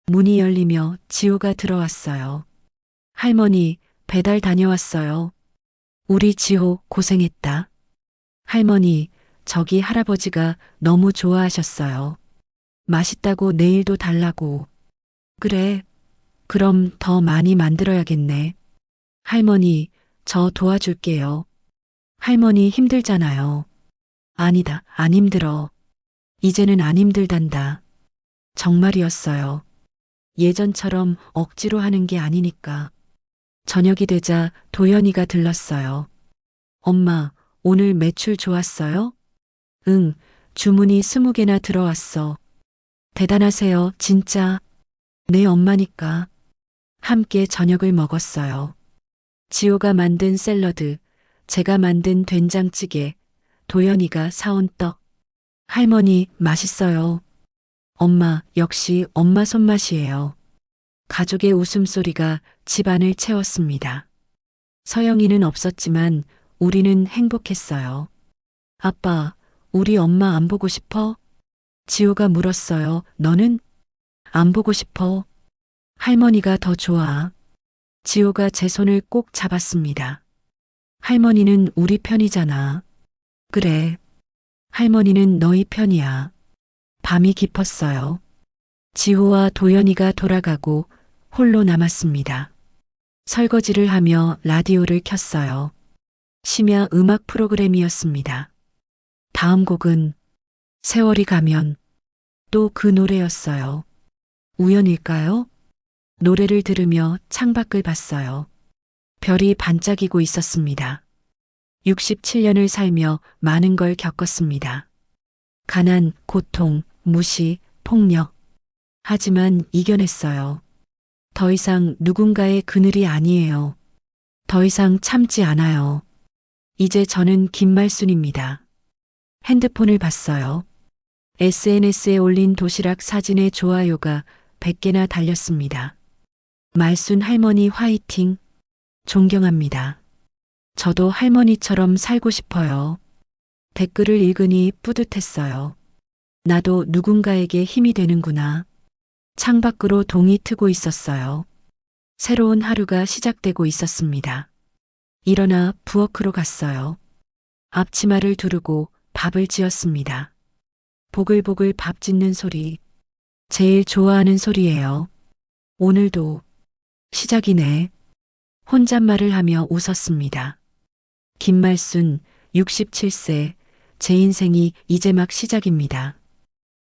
문이 열리며 지호가 들어왔어요. 할머니, 배달 다녀왔어요. 우리 지호 고생했다. 할머니, 저기 할아버지가 너무 좋아하셨어요. 맛있다고 내일도 달라고. 그래, 그럼 더 많이 만들어야겠네. 할머니, 저 도와줄게요. 할머니 힘들잖아요. 아니다, 안 힘들어. 이제는 안 힘들단다. 정말이었어요. 예전처럼 억지로 하는 게 아니니까. 저녁이 되자 도연이가 들렀어요. 엄마, 오늘 매출 좋았어요? 응, 주문이 20개나 들어왔어. 대단하세요, 진짜. 내 엄마니까. 함께 저녁을 먹었어요. 지호가 만든 샐러드, 제가 만든 된장찌개, 도연이가 사온 떡. 할머니, 맛있어요. 엄마, 역시 엄마 손맛이에요. 가족의 웃음소리가 집안을 채웠습니다. 서영이는 없었지만 우리는 행복했어요. 아빠, 우리 엄마 안 보고 싶어? 지호가 물었어요. 너는? 안 보고 싶어. 할머니가 더 좋아. 지호가 제 손을 꼭 잡았습니다. 할머니는 우리 편이잖아. 그래. 할머니는 너희 편이야. 밤이 깊었어요. 지호와 도연이가 돌아가고 홀로 남았습니다. 설거지를 하며 라디오를 켰어요. 심야 음악 프로그램이었습니다. 다음 곡은 세월이 가면. 또 그 노래였어요. 우연일까요? 노래를 들으며 창밖을 봤어요. 별이 반짝이고 있었습니다. 67년을 살며 많은 걸 겪었습니다. 가난, 고통, 무시, 폭력. 하지만 이겨냈어요. 더 이상 누군가의 그늘이 아니에요. 더 이상 참지 않아요. 이제 저는 김말순입니다. 핸드폰을 봤어요. SNS에 올린 도시락 사진의 좋아요가 100개나 달렸습니다. 말순 할머니 화이팅. 존경합니다. 저도 할머니처럼 살고 싶어요. 댓글을 읽으니 뿌듯했어요. 나도 누군가에게 힘이 되는구나. 창밖으로 동이 트고 있었어요. 새로운 하루가 시작되고 있었습니다. 일어나 부엌으로 갔어요. 앞치마를 두르고 밥을 지었습니다. 보글보글 밥 짓는 소리. 제일 좋아하는 소리예요. 오늘도 시작이네. 혼잣말을 하며 웃었습니다. 김말순, 67세, 제 인생이 이제 막 시작입니다.